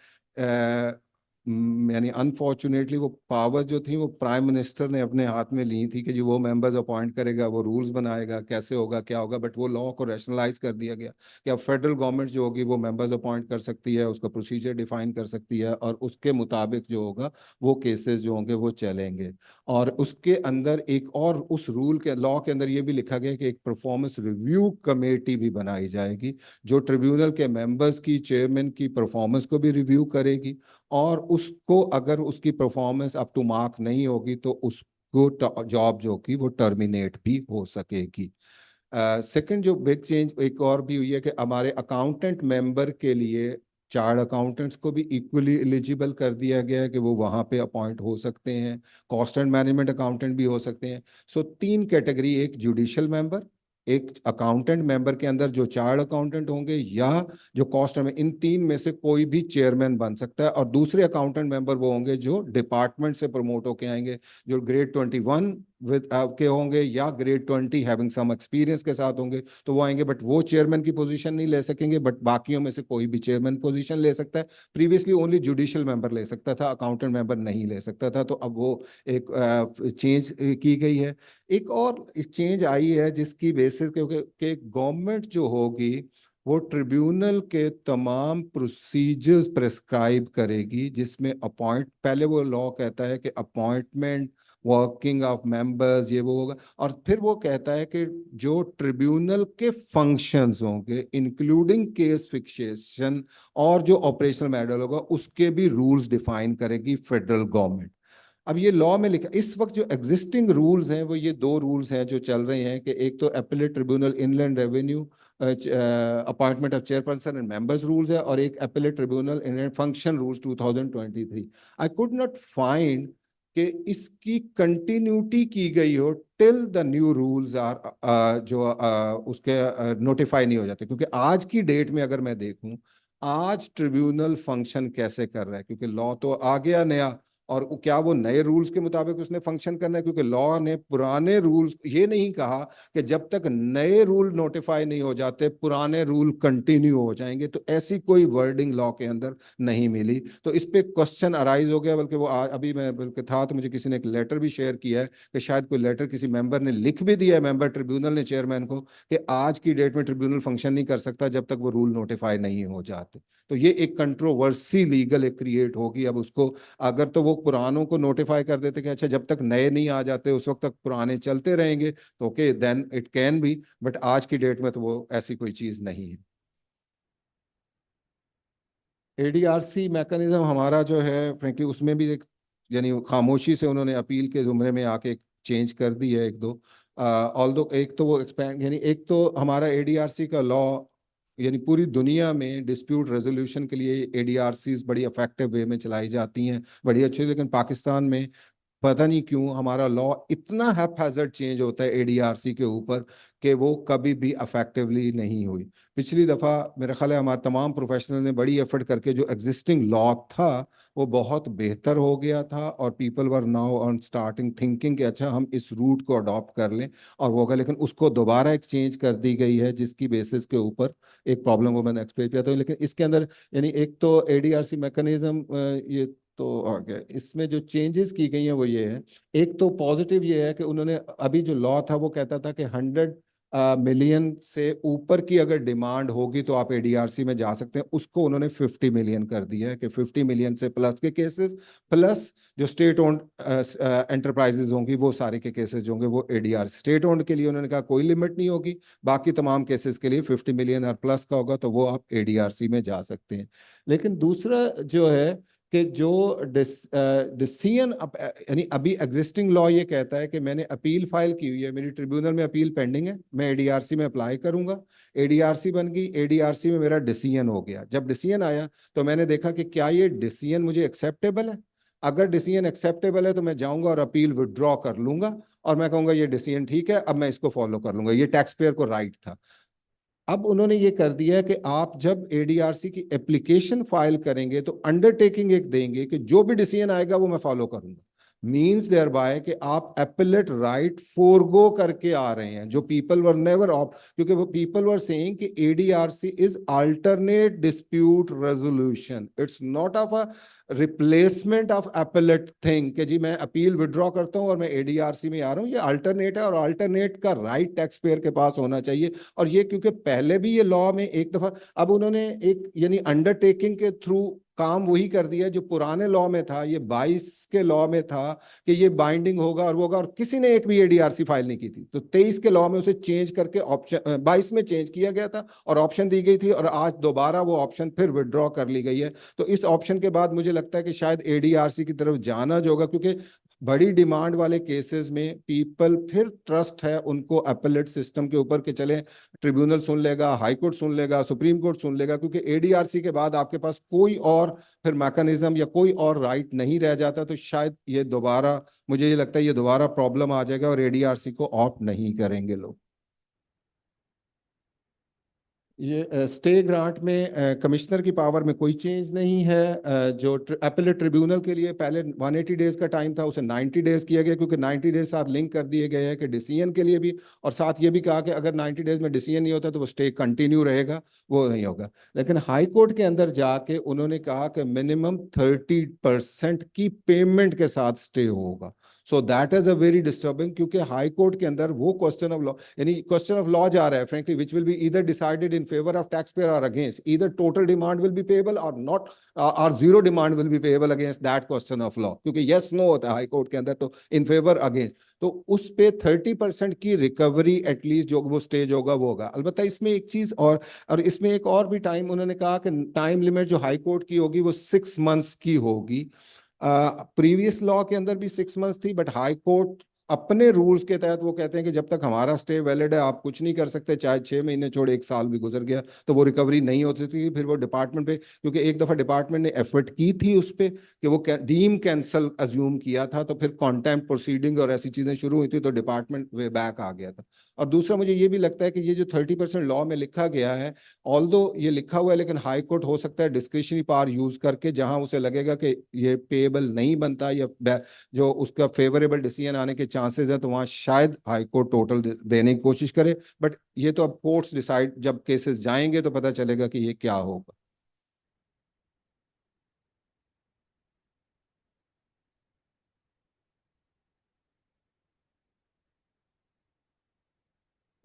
यानी अनफॉर्चुनेटली वो पावर्स जो थी वो प्राइम मिनिस्टर ने अपने हाथ में ली थी कि जी वो मेंबर्स अपॉइंट करेगा, वो रूल्स बनाएगा, कैसे होगा क्या होगा, बट वो लॉ को रैशनलाइज कर दिया गया कि अब फेडरल गवर्नमेंट जो होगी वो मेंबर्स अपॉइंट कर सकती है, उसका प्रोसीजर डिफाइन कर सकती है, और उसके मुताबिक जो होगा वो केसेस जो होंगे वो चलेंगे। और उसके अंदर एक और उस रूल के लॉ के अंदर ये भी लिखा गया कि एक परफॉर्मेंस रिव्यू कमेटी भी बनाई जाएगी जो ट्रिब्यूनल के मेंबर्स की, चेयरमैन की परफॉर्मेंस को भी रिव्यू करेगी, और उसको अगर उसकी परफॉर्मेंस अप टू मार्क नहीं होगी तो उसको जॉब जो की वो टर्मिनेट भी हो सकेगी। सेकंड जो बिग चेंज एक और भी हुई है कि हमारे अकाउंटेंट मेंबर के लिए चार्ट अकाउंटेंट्स को भी इक्वली एलिजिबल कर दिया गया है कि वो वहाँ पे अपॉइंट हो सकते हैं, कॉस्ट एंड मैनेजमेंट अकाउंटेंट भी हो सकते हैं। सो 3 कैटेगरी, एक जुडिशियल मेंबर, एक अकाउंटेंट मेंबर के अंदर जो चार्ट अकाउंटेंट होंगे या जो कॉस्ट में, इन 3 में से कोई भी चेयरमैन बन सकता है। और दूसरे अकाउंटेंट मेंबर वो होंगे जो डिपार्टमेंट से प्रमोट होके आएंगे, जो ग्रेड 21 विद के होंगे या ग्रेड 20 हैविंग सम एक्सपीरियंस के साथ होंगे, तो वो आएंगे। बट वो चेयरमैन की पोजीशन नहीं ले सकेंगे, बट बाकियों में से कोई भी चेयरमैन पोजीशन ले सकता है। प्रीवियसली ओनली जुडिशियल मेंबर ले सकता था, अकाउंटेंट मेंबर नहीं ले सकता था। तो अब वो एक चेंज की गई है। एक और चेंज आई है जिसकी बेसिस क्योंकि गवर्नमेंट जो होगी वो ट्रिब्यूनल के तमाम प्रोसीजर्स प्रेस्क्राइब करेगी, जिसमें पहले वो लॉ कहता है कि अपॉइंटमेंट, वर्किंग ऑफ मेंबर्स, ये वो होगा। और फिर वो कहता है कि जो ट्रिब्यूनल के फंक्शंस होंगे इंक्लूडिंग केस फिक्सेशन और जो ऑपरेशनल मैटर होगा, उसके भी रूल्स डिफाइन करेगी फेडरल गवर्नमेंट। अब ये लॉ में लिखा, इस वक्त जो एग्जिस्टिंग रूल्स हैं वो ये 2 रूल्स हैं जो चल रहे हैं, कि एक तो appellate tribunal inland revenue appointment of chairperson and members rules है, और एक appellate tribunal inland function rules 2023। I could not find कि इसकी कंटिन्यूटी की गई हो till the new rules are उसके नोटिफाई नहीं हो जाते। क्योंकि आज की डेट में अगर मैं देखूं आज ट्रिब्यूनल फंक्शन कैसे कर रहा है, क्योंकि लॉ तो आ गया नया, और क्या वो नए रूल्स के मुताबिक उसने फंक्शन करना है? क्योंकि लॉ ने पुराने रूल्स, ये नहीं कहा कि जब तक नए रूल नोटिफाई नहीं हो जाते पुराने रूल कंटिन्यू हो जाएंगे, तो ऐसी कोई वर्डिंग लॉ के अंदर नहीं मिली। तो इस पे क्वेश्चन अराइज हो गया, बल्कि वो अभी मैं बल्कि था तो मुझे किसी ने एक लेटर भी शेयर किया है कि शायद कोई लेटर किसी मेंबर ने लिख भी दिया है, मेंबर ट्रिब्यूनल ने चेयरमैन को, कि आज की डेट में ट्रिब्यूनल फंक्शन नहीं कर सकता जब तक वो रूल नोटिफाई नहीं हो जाते। तो ये एक कंट्रोवर्सी लीगल एक क्रिएट होगी। अब उसको अगर तो वो पुरानों को नोटिफाई कर देते कि अच्छा जब तक नए नहीं आ जाते उस वक्त तक पुराने चलते रहेंगे, तो okay then it can be, but आज की डेट में तो वो ऐसी कोई चीज नहीं है। एडीआरसी मैकेनिज्म हमारा जो है फ्रेंकली उसमें भी एक, यानी खामोशी से उन्होंने अपील के जुमरे में आके चेंज कर दी है एक दो। ऑल्दो एक तो वो एक्सपैंड, यानी एक तो हमारा एडीआरसी का लॉ, यानी पूरी दुनिया में डिस्प्यूट रेजोल्यूशन के लिए एडीआरसीज बड़ी इफेक्टिव वे में चलाई जाती हैं, बड़ी अच्छी। लेकिन पाकिस्तान में पता नहीं क्यों हमारा लॉ इतना हैपहैजर्ड चेंज होता है एडीआरसी के ऊपर कि वो कभी भी इफेक्टिवली नहीं हुई। पिछली दफ़ा मेरा ख्याल है हमारे तमाम प्रोफेशनल ने बड़ी एफर्ट करके जो एग्जिस्टिंग लॉ था वो बहुत बेहतर हो गया था, और people were now on starting thinking कि अच्छा हम इस रूट को अडॉप्ट कर लें और वो होगा। लेकिन उसको दोबारा एक चेंज कर दी गई है जिसकी बेसिस के ऊपर एक प्रॉब्लम वो मैंने एक्सप्लेन किया था। लेकिन इसके अंदर यानी एक तो एडीआरसी मैकेनिज्म ये तो आ गया, इसमें जो चेंजेस की गई हैं वो ये है। एक तो पॉजिटिव ये है कि उन्होंने अभी जो लॉ था वो कहता था कि 100 मिलियन से ऊपर की अगर डिमांड होगी तो आप एडीआरसी में जा सकते हैं, उसको उन्होंने 50 मिलियन कर दिया है कि 50 मिलियन से प्लस के केसेस, प्लस जो स्टेट ओन्ड एंटरप्राइजेज होंगी वो सारे के केसेस होंगे वो एडीआर। स्टेट ओन्ड के लिए उन्होंने कहा कोई लिमिट नहीं होगी, बाकी तमाम केसेस के लिए 50 मिलियन और प्लस का होगा तो वो आप एडीआरसी में जा सकते हैं। लेकिन दूसरा जो है कि जो डिसीजन, यानी अभी एग्जिस्टिंग लॉ ये कहता है कि मैंने अपील फाइल की हुई है, मेरी ट्रिब्यूनल में अपील पेंडिंग है, मैं एडीआरसी में अप्लाई करूंगा, एडीआरसी बन गई, एडीआरसी में मेरा डिसीजन हो गया। जब डिसीजन आया तो मैंने देखा कि क्या ये डिसीजन मुझे एक्सेप्टेबल है। अगर डिसीजन एक्सेप्टेबल है तो मैं जाऊंगा और अपील विड्रॉ कर लूंगा और मैं कहूंगा ये डिसीजन ठीक है, अब मैं इसको फॉलो कर लूंगा। ये टैक्स पेयर को राइट था। अब उन्होंने ये कर दिया है कि आप जब एडीआरसी की एप्लीकेशन फाइल करेंगे तो अंडरटेकिंग एक देंगे कि जो भी डिसीजन आएगा वो मैं फॉलो करूंगा। मीन्स देयर बाय कि आप एपेलेट राइट फोरगो करके आ रहे हैं, जो पीपल वर नेवर ऑफ, क्योंकि वो पीपल वर सेइंग कि ADRC is alternate dispute resolution, it's not of a replacement of appellate thing कि जी मैं अपील विड्रॉ करता हूं और मैं एडीआरसी में आ रहा हूं। ये अल्टरनेट है और अल्टरनेट का राइट टैक्स पेयर के पास होना चाहिए। और ये क्योंकि पहले भी ये लॉ में एक दफा, अब उन्होंने एक यानी अंडरटेकिंग के थ्रू काम वही कर दिया जो पुराने लॉ में था, ये 22 के लॉ में था कि ये बाइंडिंग होगा और वो होगा, और किसी ने एक भी एडीआरसी फाइल नहीं की थी। तो 23 के लॉ में उसे चेंज करके ऑप्शन 22 में चेंज किया गया था और ऑप्शन दी गई थी, और आज दोबारा वो ऑप्शन फिर विड्रॉ कर ली गई है। तो इस ऑप्शन के बाद मुझे लगता है कि शायद एडीआरसी की तरफ जाना जो होगा, क्योंकि बड़ी डिमांड वाले केसेस में पीपल फिर ट्रस्ट है उनको अपीलेट सिस्टम के ऊपर के चले, ट्रिब्यूनल सुन लेगा, हाई कोर्ट सुन लेगा, सुप्रीम कोर्ट सुन लेगा, क्योंकि एडीआरसी के बाद आपके पास कोई और फिर मैकेनिज्म या कोई और राइट नहीं रह जाता। तो शायद ये दोबारा, मुझे ये लगता है ये दोबारा प्रॉब्लम आ जाएगा और एडीआरसी को ऑप्ट नहीं करेंगे लोग। ये स्टे ग्रांट में कमिश्नर की पावर में कोई चेंज नहीं है। जो अपीलेट ट्रिब्यूनल के लिए पहले 180 डेज का टाइम था उसे 90 डेज किया गया, क्योंकि 90 डेज साथ लिंक कर दिए गए हैं कि डिसीजन के लिए भी, और साथ ये भी कहा कि अगर 90 डेज में डिसीजन नहीं होता तो वो स्टे कंटिन्यू रहेगा, वो नहीं होगा। लेकिन हाई कोर्ट के अंदर जाके उन्होंने कहा कि मिनिमम 30% की पेमेंट के साथ स्टे होगा। So that is a very disturbing, क्योंकि हाई कोर्ट के अंदर वो क्वेश्चन ऑफ लॉ, यानी क्वेश्चन ऑफ लॉ जा रहा है frankly, which will be either decided in favour of tax payer और against, either total demand will be payable और नॉट, और zero demand will be payable against that question of law, क्योंकि yes no होता है high court के अंदर, तो in favour against, तो उस पे 30% की रिकवरी एटलीस्ट जो वो स्टेज होगा वो होगा। अलबत्ता इसमें एक चीज और इसमें एक और भी टाइम उन्होंने कहा कि टाइम लिमिट जो हाई कोर्ट की होगी वो 6 मंथ्स की होगी। प्रीवियस लॉ के अंदर भी 6 मंथ्स थी, बट हाई कोर्ट अपने रूल्स के तहत वो कहते हैं कि जब तक हमारा स्टे वैलिड है आप कुछ नहीं कर सकते, चाहे 6 महीने छोड़े 1 साल भी गुजर गया तो वो रिकवरी नहीं हो सकती। फिर वो डिपार्टमेंट पे, क्योंकि एक दफा डिपार्टमेंट ने एफर्ट की थी उस पे कि वो डीम कैंसल अज्यूम किया था, तो फिर कॉन्टेम्प्ट प्रोसीडिंग और ऐसी चीजें शुरू हुई थी, तो डिपार्टमेंट वे बैक आ गया था। और दूसरा मुझे ये भी लगता है कि ये जो 30% लॉ में लिखा गया है, ऑल्दो ये लिखा हुआ है, लेकिन हाई कोर्ट हो सकता है डिस्क्रिशनरी पावर यूज करके जहां उसे लगेगा कि ये पेएबल नहीं बनता या जो उसका फेवरेबल डिसीजन आने के चांसेस है, तो वहां शायद हाई कोर्ट टोटल देने की कोशिश करे। बट ये तो अब कोर्ट्स डिसाइड, जब केसेस जाएंगे तो पता चलेगा कि ये क्या होगा।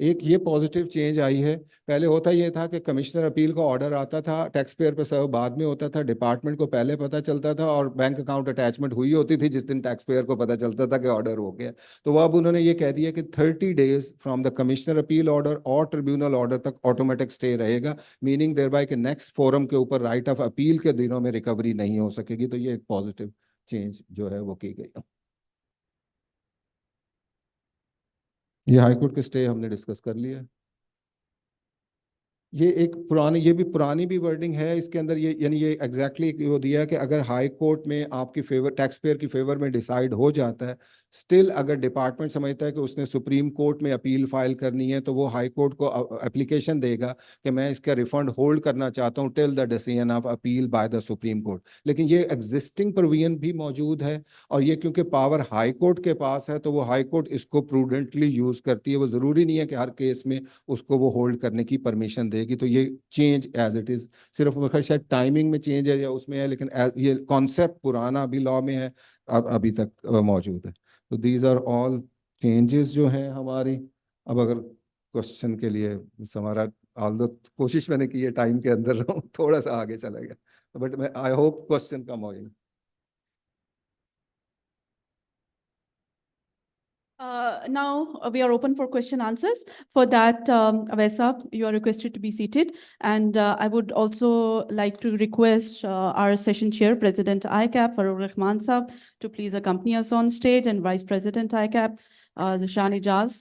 एक ये पॉजिटिव चेंज आई है, पहले होता ये था कि कमिश्नर अपील का ऑर्डर आता था, टैक्स पेयर पे सर्व बाद में होता था, डिपार्टमेंट को पहले पता चलता था और बैंक अकाउंट अटैचमेंट हुई होती थी जिस दिन टैक्स पेयर को पता चलता था कि ऑर्डर हो गया। तो वो अब उन्होंने ये कह दिया कि 30 days from the commissioner appeal order और ट्रिब्यूनल ऑर्डर तक ऑटोमेटिक स्टे रहेगा, मीनिंग देयर बाय कि नेक्स्ट फोरम के ऊपर राइट ऑफ अपील के दिनों में रिकवरी नहीं हो सकेगी। तो ये एक पॉजिटिव चेंज जो है वो की गई। ये हाईकोर्ट के स्टे हमने डिस्कस कर लिया। ये एक पुरानी, ये भी पुरानी भी वर्डिंग है इसके अंदर, ये यानी ये एग्जैक्टली वो दिया है कि अगर हाई कोर्ट में आपकी फेवर, टैक्स पेयर की फेवर में डिसाइड हो जाता है, स्टिल अगर डिपार्टमेंट समझता है कि उसने सुप्रीम कोर्ट में अपील फाइल करनी है, तो वो हाई कोर्ट को एप्लीकेशन देगा कि मैं इसका रिफंड होल्ड करना चाहता हूँ till the decision of appeal by the supreme court. लेकिन ये एग्जिस्टिंग प्रोविजन भी मौजूद है, और ये क्योंकि पावर हाई कोर्ट के पास है तो वो हाई कोर्ट इसको प्रूडेंटली यूज करती है। वो जरूरी नहीं है कि हर केस में उसको वो होल्ड करने की परमिशन देगी। तो ये चेंज एज इट इज, सिर्फ मेरे शायद टाइमिंग में चेंज है या उसमें है, लेकिन ये कॉन्सेप्ट पुराना भी लॉ में है, अब अभी तक मौजूद है। तो दीज आर ऑल चेंजेस जो हैं हमारी। अब अगर क्वेश्चन के लिए हमारा, ऑल्दो कोशिश मैंने की है टाइम के अंदर रहूं, थोड़ा सा आगे चला गया, बट मैं आई होप क्वेश्चन कम हो। Now we are open for question answers. For that, Avesa, you are requested to be seated. And I would also like to request our session chair, President ICAP, Farooq Rahman Saab, to please accompany us on stage, and Vice President ICAP, Zishan Ijaz.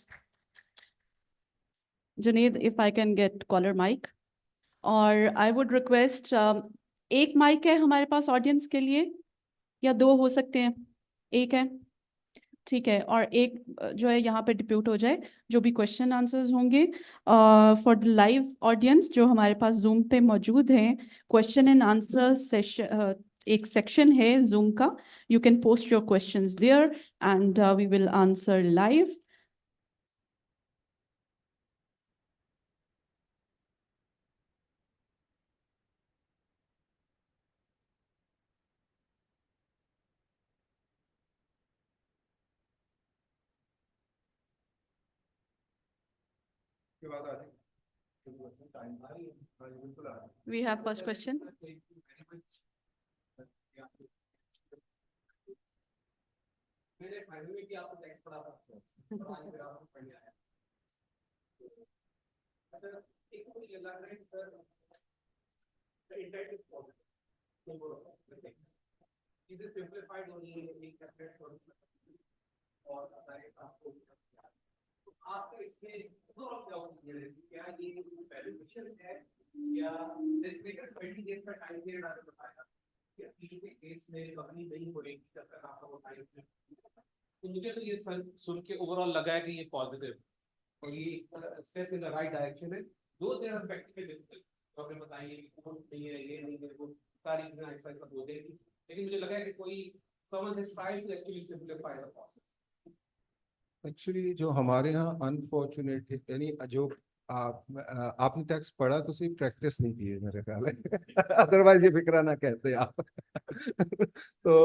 Junaid, if I can get caller mic. और I would request, एक mic है हमारे पास audience के लिए, या 2 हो सकते हैं? एक है, ठीक है। और एक जो है यहाँ पे डिप्यूट हो जाए, जो भी क्वेश्चन आंसर्स होंगे फॉर द लाइव ऑडियंस जो हमारे पास जूम पे मौजूद हैं, क्वेश्चन एंड आंसर सेशन, एक सेक्शन है जूम का, you can post your questions there and we will answer live. We have first question. और आपको तो आपका इसमें ओवरऑल क्या ओपिनियन है, क्या ये वैल्यूएशन है या लेकर 20 डेज का टाइम पीरियड आपने बताया कि अपील के केस में कहानी नहीं होगी जब तक आपका वो टाइम पीरियड, तो मुझे तो ये सुन के ओवरऑल लगा है कि ये पॉजिटिव और ये step in the right direction है। दो देयर आर प्रैक्टिकल डिफिकल्ट, तो आपने बताया कि कौन नहीं है, ये नहीं है, वो सारी चीजें एक्सरसाइज कर हो जाएगी, लेकिन मुझे लगा है कि कोई someone has tried to actually simplify the process. Actually जो हमारे यहाँ अनफॉर्चुनेट यानी जो आपने टैक्स पढ़ा तो सिर्फ प्रैक्टिस नहीं की है मेरे ख्याल है अदरवाइज ये फिक्रा ना कहते आप तो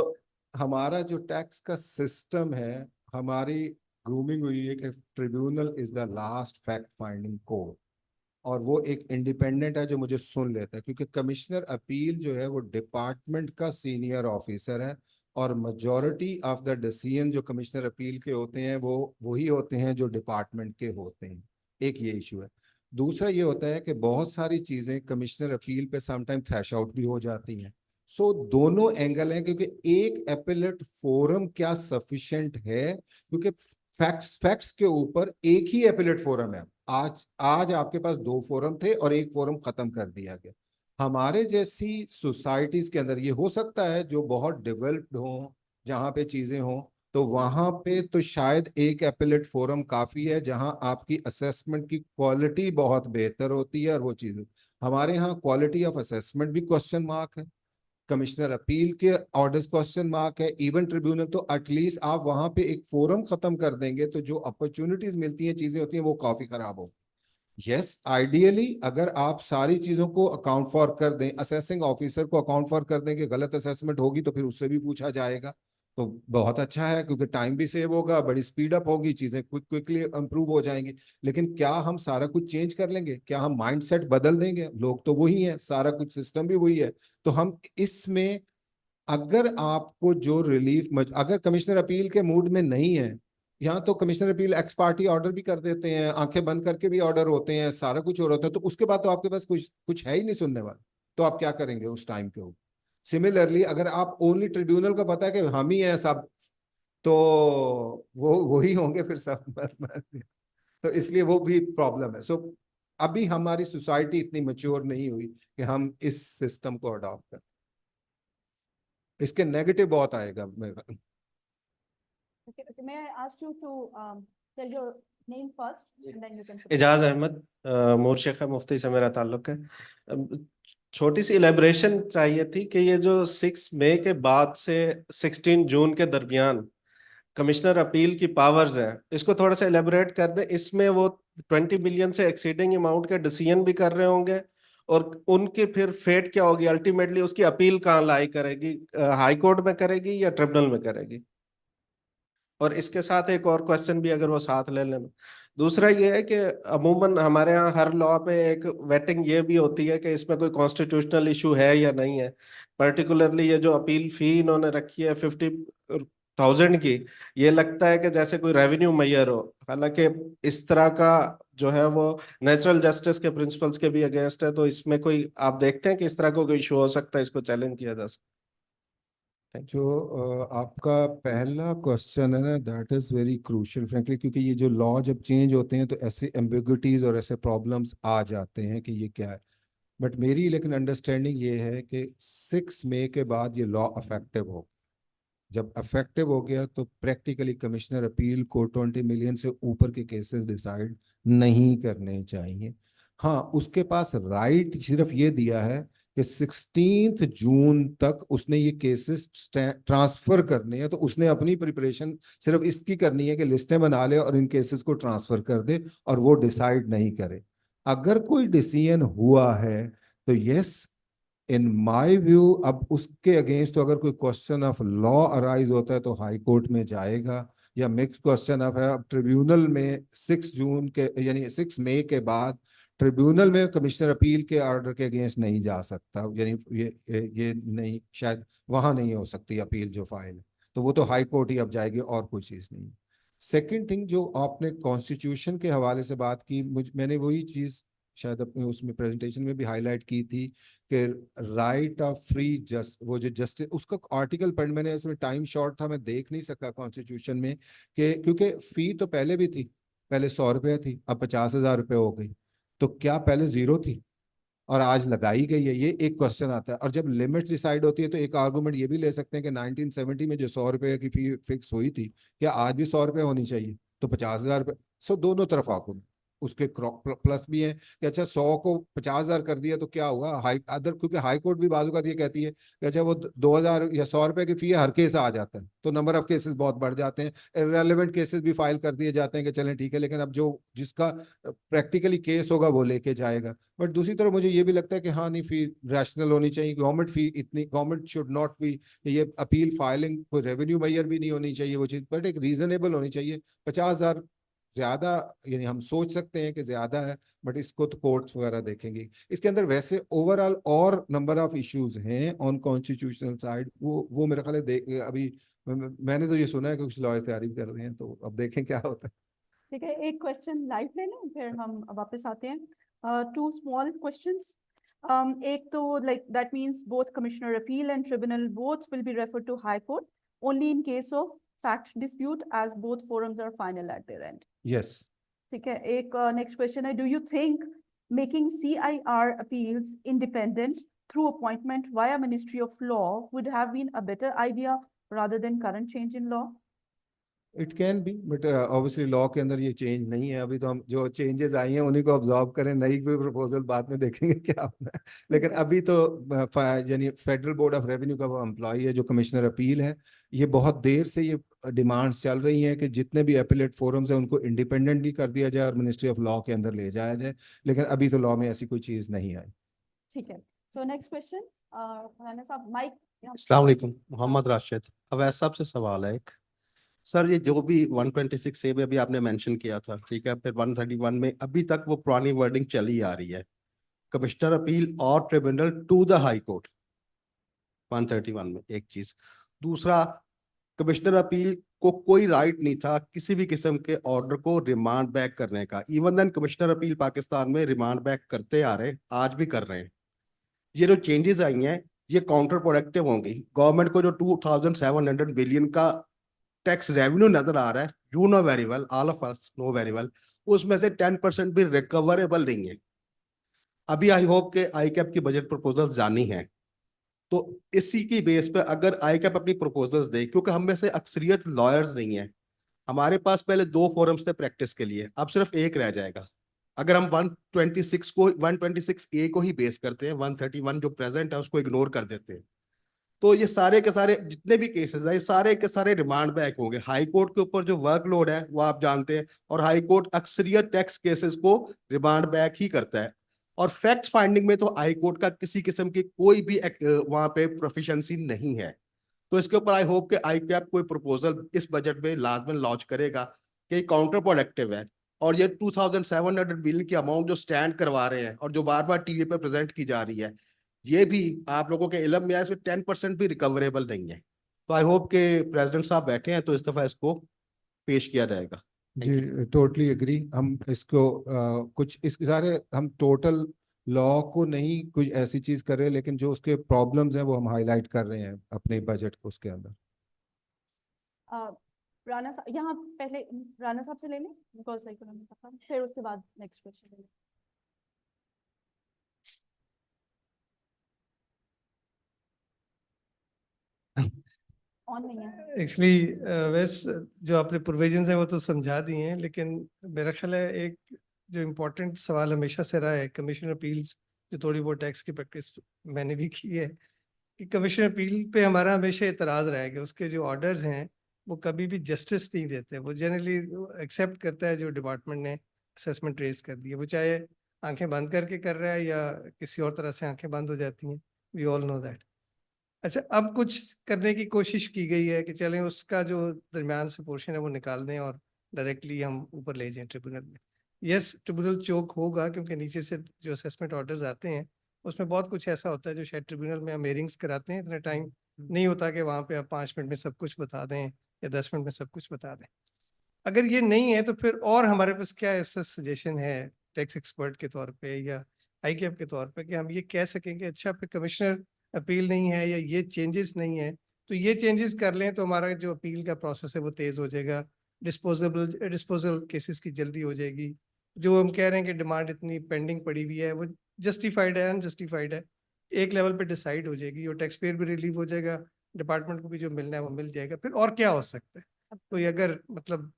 हमारा जो टैक्स का सिस्टम है, हमारी ग्रूमिंग हुई है कि tribunal is the last fact finding court, और वो एक इंडिपेंडेंट है जो मुझे सुन लेता है, क्योंकि कमिश्नर अपील जो है वो डिपार्टमेंट का सीनियर ऑफिसर है, और मेजॉरिटी ऑफ द डिसीजन जो कमिश्नर अपील के होते हैं वो वही होते हैं जो डिपार्टमेंट के होते हैं। एक ये इशू है। दूसरा ये होता है कि बहुत सारी चीजें कमिश्नर अपील पे समटाइम थ्रैश आउट भी हो जाती हैं। सो दोनों एंगल हैं, क्योंकि एक एपेलेट फोरम क्या सफिशिएंट है, क्योंकि फैक्ट्स के ऊपर एक ही एपेलेट फोरम है। आज आपके पास 2 फोरम थे और एक फोरम खत्म कर दिया गया। हमारे जैसी सोसाइटीज के अंदर ये हो सकता है जो बहुत डेवलप्ड हो, जहां पे चीजें हो, तो वहां पे तो शायद एक एपेलेट फोरम काफी है, जहां आपकी असेसमेंट की क्वालिटी बहुत बेहतर होती है। और वो चीजें हमारे यहाँ क्वालिटी ऑफ असेसमेंट भी क्वेश्चन मार्क है, कमिश्नर अपील के ऑर्डर्स क्वेश्चन मार्क है, इवन ट्रिब्यूनल। तो एटलीस्ट आप वहां पे एक फोरम खत्म कर देंगे तो जो अपॉर्चुनिटीज मिलती हैं, चीजें होती हैं, वो काफी खराब हो। यस, आइडियली अगर आप सारी चीजों को अकाउंट फॉर कर दें, असेसिंग ऑफिसर को अकाउंट फॉर कर दें कि गलत असेसमेंट होगी तो फिर उससे भी पूछा जाएगा, तो बहुत अच्छा है, क्योंकि टाइम भी सेव होगा, बड़ी स्पीड अप होगी, चीजें क्विकली इंप्रूव हो जाएंगी। लेकिन क्या हम सारा कुछ चेंज कर लेंगे? क्या हम माइंडसेट बदल देंगे? लोग तो वही है, सारा कुछ सिस्टम भी वही है। तो हम इसमें, अगर आपको जो अगर कमिश्नर अपील के मूड में नहीं है, यहाँ तो commissioner appeal x party order भी कर देते हैं, आंखें बंद करके भी ऑर्डर होते हैं, सारा कुछ हो रहा होता है, तो उसके बाद तो आपके पास कुछ कुछ है ही नहीं सुनने वाला। तो आप क्या करेंगे उस टाइम के ऊपर? सिमिलरली अगर आप ओनली ट्रिब्यूनल का पता है कि हम ही हैं सब, तो वो वही होंगे फिर सब तो इसलिए वो भी प्रॉब्लम है। सो अभी हमारी सोसाइटी इतनी मैच्योर नहीं हुई कि हम इस सिस्टम को अडॉप्ट करें। इसके नेगेटिव बहुत आएगा मेरा। Okay, may I ask you to tell your name first and then you can. Ejaz Ahmad, मोरशेखा मुफ्ती से मेरा ताल्लुक है। छोटी सी इलेबोरेशन चाहिए थी कि ये जो 6 मई के बाद से 16 जून के दरमियान कमिश्नर अपील की पावर्स है, इसको थोड़ा सा इलेबोरेट कर दे। इसमें वो 20 मिलियन से एक्सीडिंग अमाउंट के डिसीजन भी कर रहे होंगे, और उनकी फिर फेट क्या होगी, अल्टीमेटली उसकी अपील कहाँ लाई करेगी, हाई कोर्ट में करेगी या ट्रिब्यूनल में करेगी? और इसके साथ एक और क्वेश्चन भी अगर वो साथ ले लेना। दूसरा ये है कि अमूमन हमारे यहाँ हर लॉ पे एक वेटिंग ये भी होती है कि इसमें कोई कॉन्स्टिट्यूशनल इशू है या नहीं है। पर्टिकुलरली ये जो अपील फी इन्होंने रखी है 50,000 की, ये लगता है कि जैसे कोई रेवेन्यू मेजर हो, हालांकि इस तरह का जो है वो नेचुरल जस्टिस के प्रिंसिपल्स के भी अगेंस्ट है। तो इसमें कोई आप देखते हैं कि इस तरह का कोई इशू हो सकता है, इसको चैलेंज किया जा सकता है? जो आपका पहला क्वेश्चन है ना, that is very crucial frankly, क्योंकि ये जो लॉ जब चेंज होते हैं तो ऐसे एम्बिग्युइटीज और ऐसे प्रॉब्लम्स आ जाते हैं कि ये क्या है। बट मेरी लेकिन अंडरस्टैंडिंग ये है कि 6 मई के बाद ये लॉ अफेक्टिव हो। जब अफेक्टिव हो गया तो प्रैक्टिकली कमिश्नर अपील को 20 मिलियन से ऊपर के केसेस डिसाइड नहीं करने चाहिए। हाँ, उसके पास राइट सिर्फ ये दिया है कि 16 जून तक उसने ये केसेस ट्रांसफर करने हैं, तो उसने अपनी प्रिपरेशन सिर्फ इसकी करनी है कि लिस्टें बना ले और इन केसेस को ट्रांसफर कर दे, और वो डिसाइड नहीं करे। अगर कोई डिसीजन हुआ है तो यस, इन माय व्यू, अब उसके अगेंस्ट तो अगर कोई क्वेश्चन ऑफ लॉ अराइज होता है तो हाई कोर्ट में जाएगा, या मिक्स क्वेश्चन ऑफ है। अब ट्रिब्यूनल में 6 जून के यानी 6 मई के बाद ट्रिब्यूनल में कमिश्नर अपील के ऑर्डर के अगेंस्ट नहीं जा सकता, यानी ये नहीं, शायद वहां नहीं हो सकती अपील जो फाइल है, तो वो तो हाई कोर्ट ही अब जाएगी, और कोई चीज नहीं। सेकंड थिंग, जो आपने कॉन्स्टिट्यूशन के हवाले से बात की, मैंने वही चीज शायद अपने उसमें प्रेजेंटेशन में भी हाईलाइट की थी कि राइट ऑफ फ्री जस्ट, वो जो जस्टिस, उसका आर्टिकल पढ़, मैंने इसमें टाइम शॉर्ट था, मैं देख नहीं सका कॉन्स्टिट्यूशन में, कि क्योंकि फी तो पहले भी थी, पहले 100 रुपये थी, अब 50,000 रुपये हो गई, तो क्या पहले जीरो थी और आज लगाई गई है? ये एक क्वेश्चन आता है। और जब लिमिट डिसाइड होती है तो एक आर्गुमेंट ये भी ले सकते हैं कि 1970 में जो 100 रुपये की फी फिक्स हुई थी, क्या आज भी 100 रुपये होनी चाहिए? तो 50,000 रुपये। सो दोनों तरफ आर्गुमेंट, उसके प्लस भी है कि अच्छा 100 को 50,000 कर दिया तो क्या हुआ, हाई अदर, क्योंकि हाई कोर्ट भी बाजू का ये कहती है कि अच्छा वो 2,000 या 100 रुपये की फी है, हर केस आ जाता है, तो नंबर ऑफ केसेस बहुत बढ़ जाते हैं, इररिलेवेंट केसेस भी फाइल कर दिए जाते हैं कि चलें ठीक है, लेकिन अब जो जिसका प्रैक्टिकली केस होगा वो लेके जाएगा। बट दूसरी तरफ मुझे ये भी लगता है कि हाँ नहीं, फी रैशनल होनी चाहिए, गवर्नमेंट फी इतनी, गवर्नमेंट शुड नॉट बी, ये अपील फाइलिंग कोई रेवेन्यू मैयर भी नहीं होनी चाहिए वो चीज, बट एक रीजनेबल होनी चाहिए। 50,000 ज्यादा, यानी हम सोच सकते हैं कि ज्यादा है, बट इसको तो कोर्ट्स वगैरह देखेंगे। इसके अंदर वैसे ओवरऑल और नंबर ऑफ इश्यूज हैं ऑन कॉन्स्टिट्यूशनल साइड, वो मेरे ख्याल है देख अभी मैंने तो ये सुना है कि कुछ लॉयर तैयारी भी कर रहे हैं, तो अब देखें क्या होता है। ठीक है, एक क्वेश्चन लाइव ले लें फिर हम वापस आते हैं। Two small questions. एक तो like that means both commissioner appeal and tribunal both will be referred to high court only in case of fact dispute as both forums are final at their end. Yes. ठीक है, एक next question है, do you think making CIR appeals independent through appointment via Ministry of Law would have been a better idea rather than current change in law? It can be, but obviously law के अंदर ये change नहीं है अभी, तो हम जो changes आई हैं उन्हीं को ऑब्जॉर्व करें, नई कोई प्रपोजल बाद में देखेंगे क्या होना है। लेकिन अभी तो यानी फेडरल बोर्ड ऑफ रेवेन्यू का वो एम्प्लॉय है जो कमिश्नर अपील है, ये बहुत देर से ये डिमांड्स चल रही हैं कि जितने भी अपीलेट फोरम्स हैं उनको इंडिपेंडेंटली कर दिया जाए और मिनिस्ट्री ऑफ लॉ के अंदर ले जाया जाए, लेकिन अभी तो लॉ में ऐसी कोई चीज नहीं आई। ठीक है, सो नेक्स्ट क्वेश्चन, राणा साहब माइक। अस्सलाम वालेकुम, मोहम्मद राशिद। अवैस साहब से सवाल है एक। सर ये जो भी 126 ए में अभी आपने मेंशन किया था, ठीक है, फिर 131 में अभी तक वो पुरानी वर्डिंग चली आ रही है, कमिश्नर अपील और tribunal to the high court 131 में, एक चीज। दूसरा, कमिश्नर अपील को कोई राइट नहीं था किसी भी किस्म के ऑर्डर को रिमांड बैक करने का। Even then commissioner appeal Pakistan में रिमांड बैक करते आ रहे, आज भी कर रहे हैं। ये जो चेंजेस आई हैं ये काउंटर प्रोडक्टिव होंगी। गवर्नमेंट को जो 2700 बिलियन का टैक्स रेवेन्यू नजर आ रहा है, you know very well, all of us know very well, उसमें से 10% भी रिकवरेबल नहीं है। अभी आई होप के आई कैप की बजट प्रपोजल जानी है, तो इसी की बेस पे अगर आई कैप अपनी प्रपोजल्स दे, क्योंकि हम में से अक्सरियत लॉयर्स नहीं है, हमारे पास पहले 2 फोरम्स थे प्रैक्टिस के लिए, अब सिर्फ एक रह जाएगा। अगर हम 126 ए को ही बेस करते हैं, 131 जो प्रेजेंट है उसको इग्नोर कर देते हैं, तो ये सारे के सारे जितने भी केसेस है, ये सारे के सारे रिमांड बैक होंगे। हाई कोर्ट के ऊपर जो वर्कलोड है वो आप जानते हैं, और हाई कोर्ट अक्सरियत टैक्स केसेस को रिमांड बैक ही करता है, और फैक्ट फाइंडिंग में तो हाई कोर्ट का किसी किस्म की कोई भी वहां पे प्रोफिशिएंसी नहीं है। तो इसके ऊपर आई होप कि आई कैप कोई प्रपोजल इस बजट में लाजमन लॉन्च करेगा कि काउंटर प्रोडक्टिव है, और ये 2700 बिलियन की अमाउंट जो स्टैंड करवा रहे हैं और जो बार बार टीवी पे प्रेजेंट की जा रही है, ये भी आप लोगों के इल्म में है, इसमें 10% भी रिकवरेबल नहीं है। तो आई होप के प्रेसिडेंट साहब बैठे हैं तो इस दफा इसको पेश किया जाएगा। जी टोटली एग्री। हम इसको कुछ इसके सारे हम टोटल लॉ को नहीं कुछ ऐसी चीज कर रहे हैं, लेकिन जो उसके प्रॉब्लम्स हैं वो हम हाईलाइट कर रहे हैं अपने बजट को उसके अंदर। राणा साहब यहाँ पहले राणा साहब से ले लें, बिकॉज लाइक फिर उसके बाद नेक्स्ट क्वेश्चन। ऑन नहीं है एक्चुअली वैसे जो आपने प्रोविजंस है वो तो समझा दिए हैं, लेकिन मेरा ख्याल है एक जो इम्पोर्टेंट सवाल हमेशा से रहा है कमीशन अपील्स, जो थोड़ी बहुत टैक्स की प्रैक्टिस मैंने भी की है, कि कमीशन अपील पे हमारा हमेशा एतराज़ रहा है कि उसके जो ऑर्डर्स हैं वो कभी भी जस्टिस नहीं देते। वो जनरली एक्सेप्ट करता है जो डिपार्टमेंट ने असेसमेंट रेज कर दी है, वो चाहे आंखें बंद करके कर रहा है या किसी और तरह से आंखें बंद हो जाती हैं, वी ऑल नो दैट। अच्छा, अब कुछ करने की कोशिश की गई है कि चलें उसका जो दरमियान से पोर्शन है वो निकाल दें और डायरेक्टली हम ऊपर ले जाएं ट्रिब्यूनल में। यस, ट्रिब्यूनल चोक होगा क्योंकि नीचे से जो असेसमेंट ऑर्डर्स आते हैं उसमें बहुत कुछ ऐसा होता है जो शायद ट्रिब्यूनल में हम हेयरिंग्स कराते हैं, इतना टाइम नहीं होता कि वहाँ पे आप 5 मिनट में सब कुछ बता दें या 10 मिनट में सब कुछ बता दें। अगर ये नहीं है तो फिर और हमारे पास क्या ऐसा सजेशन है टैक्स एक्सपर्ट के तौर पे या आईकेएफ के तौर पे कि हम ये कह सकें कि अच्छा पे कमिश्नर अपील नहीं है या ये चेंजेस नहीं है, तो ये चेंजेस कर लें तो हमारा जो अपील का प्रोसेस है वो तेज़ हो जाएगा, डिस्पोजल केसेस की जल्दी हो जाएगी। जो हम कह रहे हैं कि डिमांड इतनी पेंडिंग पड़ी हुई है वो जस्टिफाइड है अनजस्टिफाइड है, एक लेवल पे डिसाइड हो जाएगी और टैक्स पेयर भी रिलीव हो जाएगा, डिपार्टमेंट को भी जो मिलना है वो मिल जाएगा। फिर और क्या हो सकता है? तो ये अगर मतलब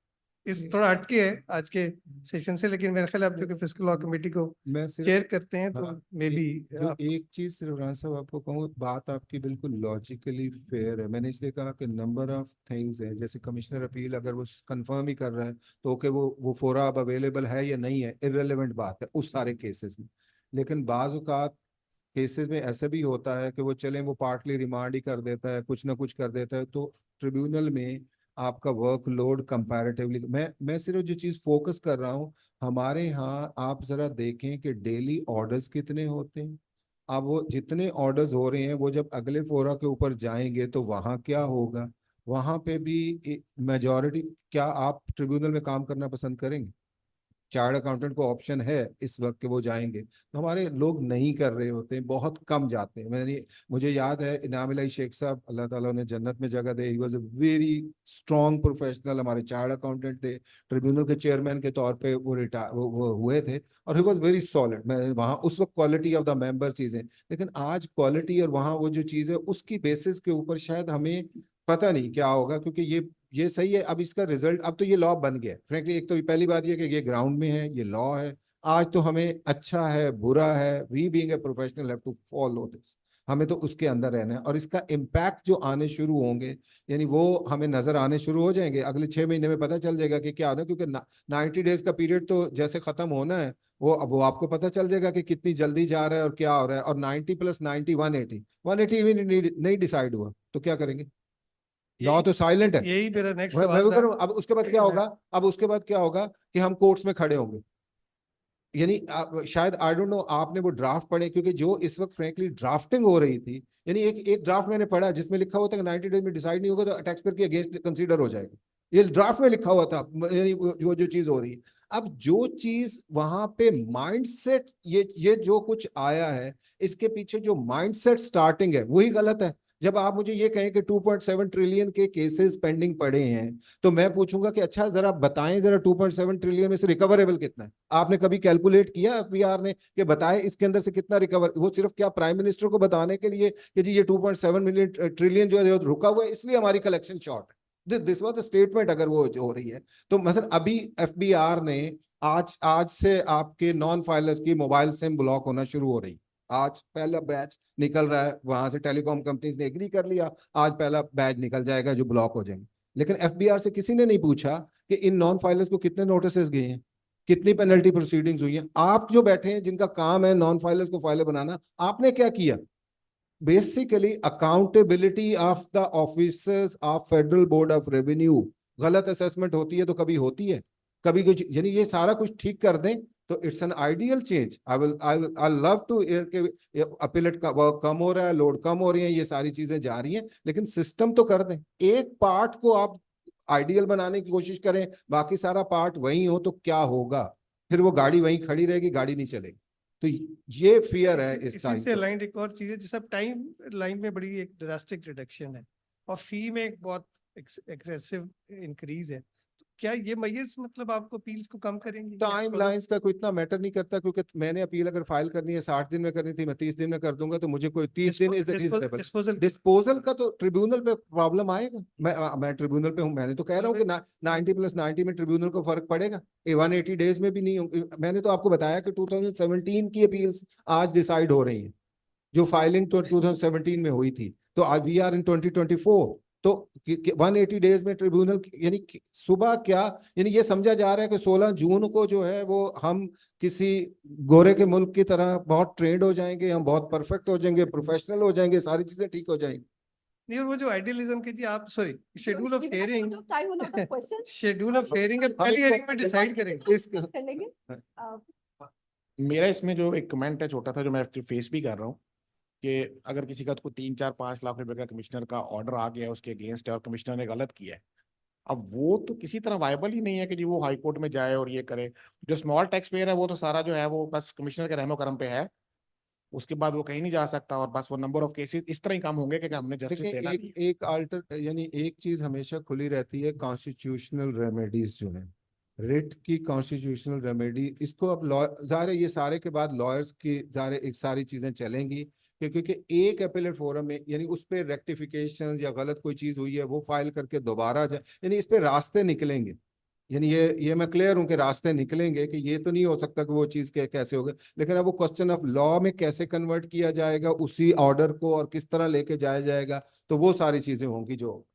इस थोड़ा हटके है आज के सेशन से, लेकिन मेरे ख्याल है आप जो कि फिस्कल लॉ कमेटी को मैं सिर्फ चेयर करते हैं तो हाँ, मे बी जो एक चीज सिर्फ राणा साहब आपको कहूँ, बात आपकी बिल्कुल लॉजिकली फेयर है। मैंने इसलिए कहा कि नंबर ऑफ थिंग्स है, जैसे कमिश्नर अपील अगर वो कंफर्म ही कर रहा है तो ओके, वो फोरा अब अवेलेबल है या नहीं है, इररिलेवेंट बात है उस सारे केसेस में। लेकिन बाज औकात केसेस में ऐसा भी होता है कि वो चलें, वो पार्टली रिमांड ही कर देता है, कुछ ना कुछ कर देता है, तो ट्रिब्यूनल में आपका वर्कलोड कंपैरेटिवली, मैं सिर्फ जो चीज फोकस कर रहा हूँ, हमारे यहाँ आप जरा देखें कि डेली ऑर्डर्स कितने होते हैं। अब वो जितने ऑर्डर्स हो रहे हैं वो जब अगले फोरा के ऊपर जाएंगे तो वहां क्या होगा, वहां पे भी मेजॉरिटी, क्या आप ट्रिब्यूनल में काम करना पसंद करेंगे? चार्ट अकाउंटेंट को ऑप्शन है इस वक्त कि वो जाएंगे, तो हमारे लोग नहीं कर रहे होते हैं, बहुत कम जाते हैं। मुझे याद है इनाम इलाही शेख साहब, अल्लाह ताला उन्हें जन्नत में जगह दे, he was a very strong professional, हमारे चार्ट अकाउंटेंट थे, ट्रिब्यूनल के चेयरमैन के तौर पे वो रिटायर वो हुए थे, और ही वाज वेरी सॉलिड। मैं वहाँ उस वक्त क्वालिटी ऑफ द मेंबर चीजें, लेकिन आज क्वालिटी और वहाँ वो जो चीज़ है उसकी बेसिस के ऊपर शायद हमें पता नहीं क्या होगा, क्योंकि ये सही है। अब इसका रिजल्ट, अब तो ये लॉ बन गया फ्रेंकली। एक तो पहली बात ये कि ये ग्राउंड में है, ये लॉ है। आज तो हमें अच्छा है बुरा है, we being a professional have to follow this, हमें तो उसके अंदर रहना है। और इसका इम्पैक्ट जो आने शुरू होंगे, यानी वो हमें नजर आने शुरू हो जाएंगे अगले 6 महीने में, पता चल जाएगा कि क्या होना है। क्योंकि 90 डेज का पीरियड तो जैसे खत्म होना है, वो आपको पता चल जाएगा कि कितनी जल्दी जा रहा है और क्या हो रहा है। और 90 + 90 180 भी नहीं डिसाइड हुआ तो क्या करेंगे? लॉ तो साइलेंट है। यही मेरा नेक्स्ट मैं सवाल भी था। करूं, अब उसके बाद क्या होगा? अब उसके बाद क्या होगा कि हम कोर्ट्स में खड़े होंगे। यानी शायद आई डोंट नो आपने वो ड्राफ्ट पढ़े, क्योंकि जो इस वक्त फ्रैंकली ड्राफ्टिंग हो रही थी, यानी एक ड्राफ्ट मैंने पढ़ा जिसमें लिखा हुआ था कि 90 डेज में डिसाइड नहीं होगा तो टैक्स पेयर के अगेंस्ट कंसीडर हो जाएगा। ये ड्राफ्ट में लिखा हुआ था, यानी जो चीज हो रही है। अब जो चीज वहां पे माइंडसेट, ये जो कुछ आया है, इसके पीछे जो माइंडसेट स्टार्टिंग है वही गलत है। जब आप मुझे ये कहें कि 2.7 ट्रिलियन के केसेस पेंडिंग पड़े हैं, तो मैं पूछूंगा कि अच्छा जरा बताएं, जरा 2.7 ट्रिलियन में से रिकवरेबल कितना है? आपने कभी कैलकुलेट किया एफबीआर ने कि बताए इसके अंदर से कितना रिकवर? वो सिर्फ क्या प्राइम मिनिस्टर को बताने के लिए कि जी ये 2.7 ट्रिलियन जो है रुका हुआ है, इसलिए हमारी कलेक्शन शॉर्ट है, दिस वाज द स्टेटमेंट अगर वो हो रही है तो। मतलब अभी एफबीआर ने आज से आपके नॉन फाइलर्स की मोबाइल सिम ब्लॉक होना शुरू हो रही। आज पहला बैच निकल रहा है, वहां से टेलीकॉम कंपनीज ने एग्री कर लिया, आज पहला बैच निकल जाएगा जो ब्लॉक हो जाएंगे। लेकिन एफबीआर से किसी ने नहीं पूछा कि इन नॉन फाइलर्स को कितने नोटिस गए हैं, कितनी पेनल्टी प्रोसीडिंग्स हुई हैं। आप जो बैठे हैं जिनका काम है नॉन फाइलर्स को फाइलर बनाना, आपने क्या किया? Basically accountability of the officers of federal board of revenue, गलत असेसमेंट होती है तो कभी होती है, कभी कुछ, यानी ये सारा कुछ ठीक कर दें तो it's an ideal change. I love to hear के अपीलेट का वर्क कम हो रहा है, लोड कम हो रही है, ये सारी चीजें जा रही हैं, लेकिन सिस्टम तो कर दें। एक पार्ट को आप आइडियल बनाने की कोशिश करें, बाकी सारा पार्ट वही हो तो क्या होगा? फिर वो गाड़ी वहीं खड़ी रहेगी, गाड़ी नहीं चलेगी। तो ये फियर है इस इसी टाइम से अलाइंड एक और चीज है, जैसे टाइम लाइन में बड़ी एक ड्रास्टिक रिडक्शन है और फी में एक बहुत एग्रेसिव इंक्रीज है, तो क्या ये मेजर्स मतलब आपको अपील्स को कम करेंगे? टाइम लाइंस का कोई इतना मैटर नहीं करता, क्योंकि मैंने अपील अगर फाइल करनी है 60 दिन में करनी थी, मैं 30 दिन में कर दूंगा, तो मुझे कोई 30 दिन इज रीजनेबल। डिस्पोजल का तो ट्रिब्यूनल पे प्रॉब्लम आएगा। मैं ट्रिब्यूनल पे हूँ, मैंने तो कह रहा हूँ कि 90 + 90 में ट्रिब्यूनल को फर्क पड़ेगा, 180 डेज में भी नहीं। मैंने तो आपको बताया कि 2017 की अपील्स आज डिसाइड हो रही है, जो फाइलिंग तो 2017 में हुई थी, तो आज वी आर इन 2024। तो 180 डेज में ट्रिब्यूनल, यानी सुबह क्या, यानी ये समझा जा रहा है कि 16 जून को जो है वो हम किसी गोरे के मुल्क की तरह बहुत ट्रेंड हो जाएंगे, हम बहुत परफेक्ट हो जाएंगे, प्रोफेशनल हो जाएंगे, सारी चीजें ठीक हो जाएंगी। नहीं, और वो जो आइडियलिज्म की जी आप sorry schedule of hearing Time on other questions. Schedule of hearing पहली हियरिंग में डिसाइड करेंगे। चलेंगे? मेरा इसमें जो एक कमेंट है छोटा था, जो मैं फेस भी कर रहा हूँ, कि अगर किसी का को 3, 4, 5 लाख रुपए का कमिश्नर का ऑर्डर आ गया उसके अगेंस्ट है और कमिश्नर ने गलत किया है, अब वो तो किसी तरह वायबल ही नहीं है कि जी वो हाई कोर्ट में जाए और ये करे। जो स्मॉल टैक्स पेयर है वो तो सारा जो है वो बस कमिश्नर के रहमो करम पे है, उसके बाद वो कहीं नहीं जा सकता, और बस वो नंबर ऑफ केसेस इस तरह ही कम होंगे कि हमने जस्टिस देखिए देना एक एक अल्टर यानी एक चीज हमेशा खुली रहती है, कॉन्स्टिट्यूशनल रेमेडीज जो है, रिट की कॉन्स्टिट्यूशनल रेमेडी, इसको अब लॉ ज़ाहिर है ये सारे के बाद लॉयर्स की ज़ाहिर एक सारी चीजें चलेंगी क्योंकि एक एपेलेट फोरम में यानी उस पर रेक्टिफिकेशन या गलत कोई चीज हुई है वो फाइल करके दोबारा जाए, यानी इस पे रास्ते निकलेंगे, यानी ये मैं क्लियर हूं कि रास्ते निकलेंगे कि ये तो नहीं हो सकता कि वो चीज के कैसे होगा, लेकिन अब वो क्वेश्चन ऑफ लॉ में कैसे कन्वर्ट किया जाएगा उसी ऑर्डर को और किस तरह लेके जाया जाएगा, तो वो सारी चीजें होंगी जो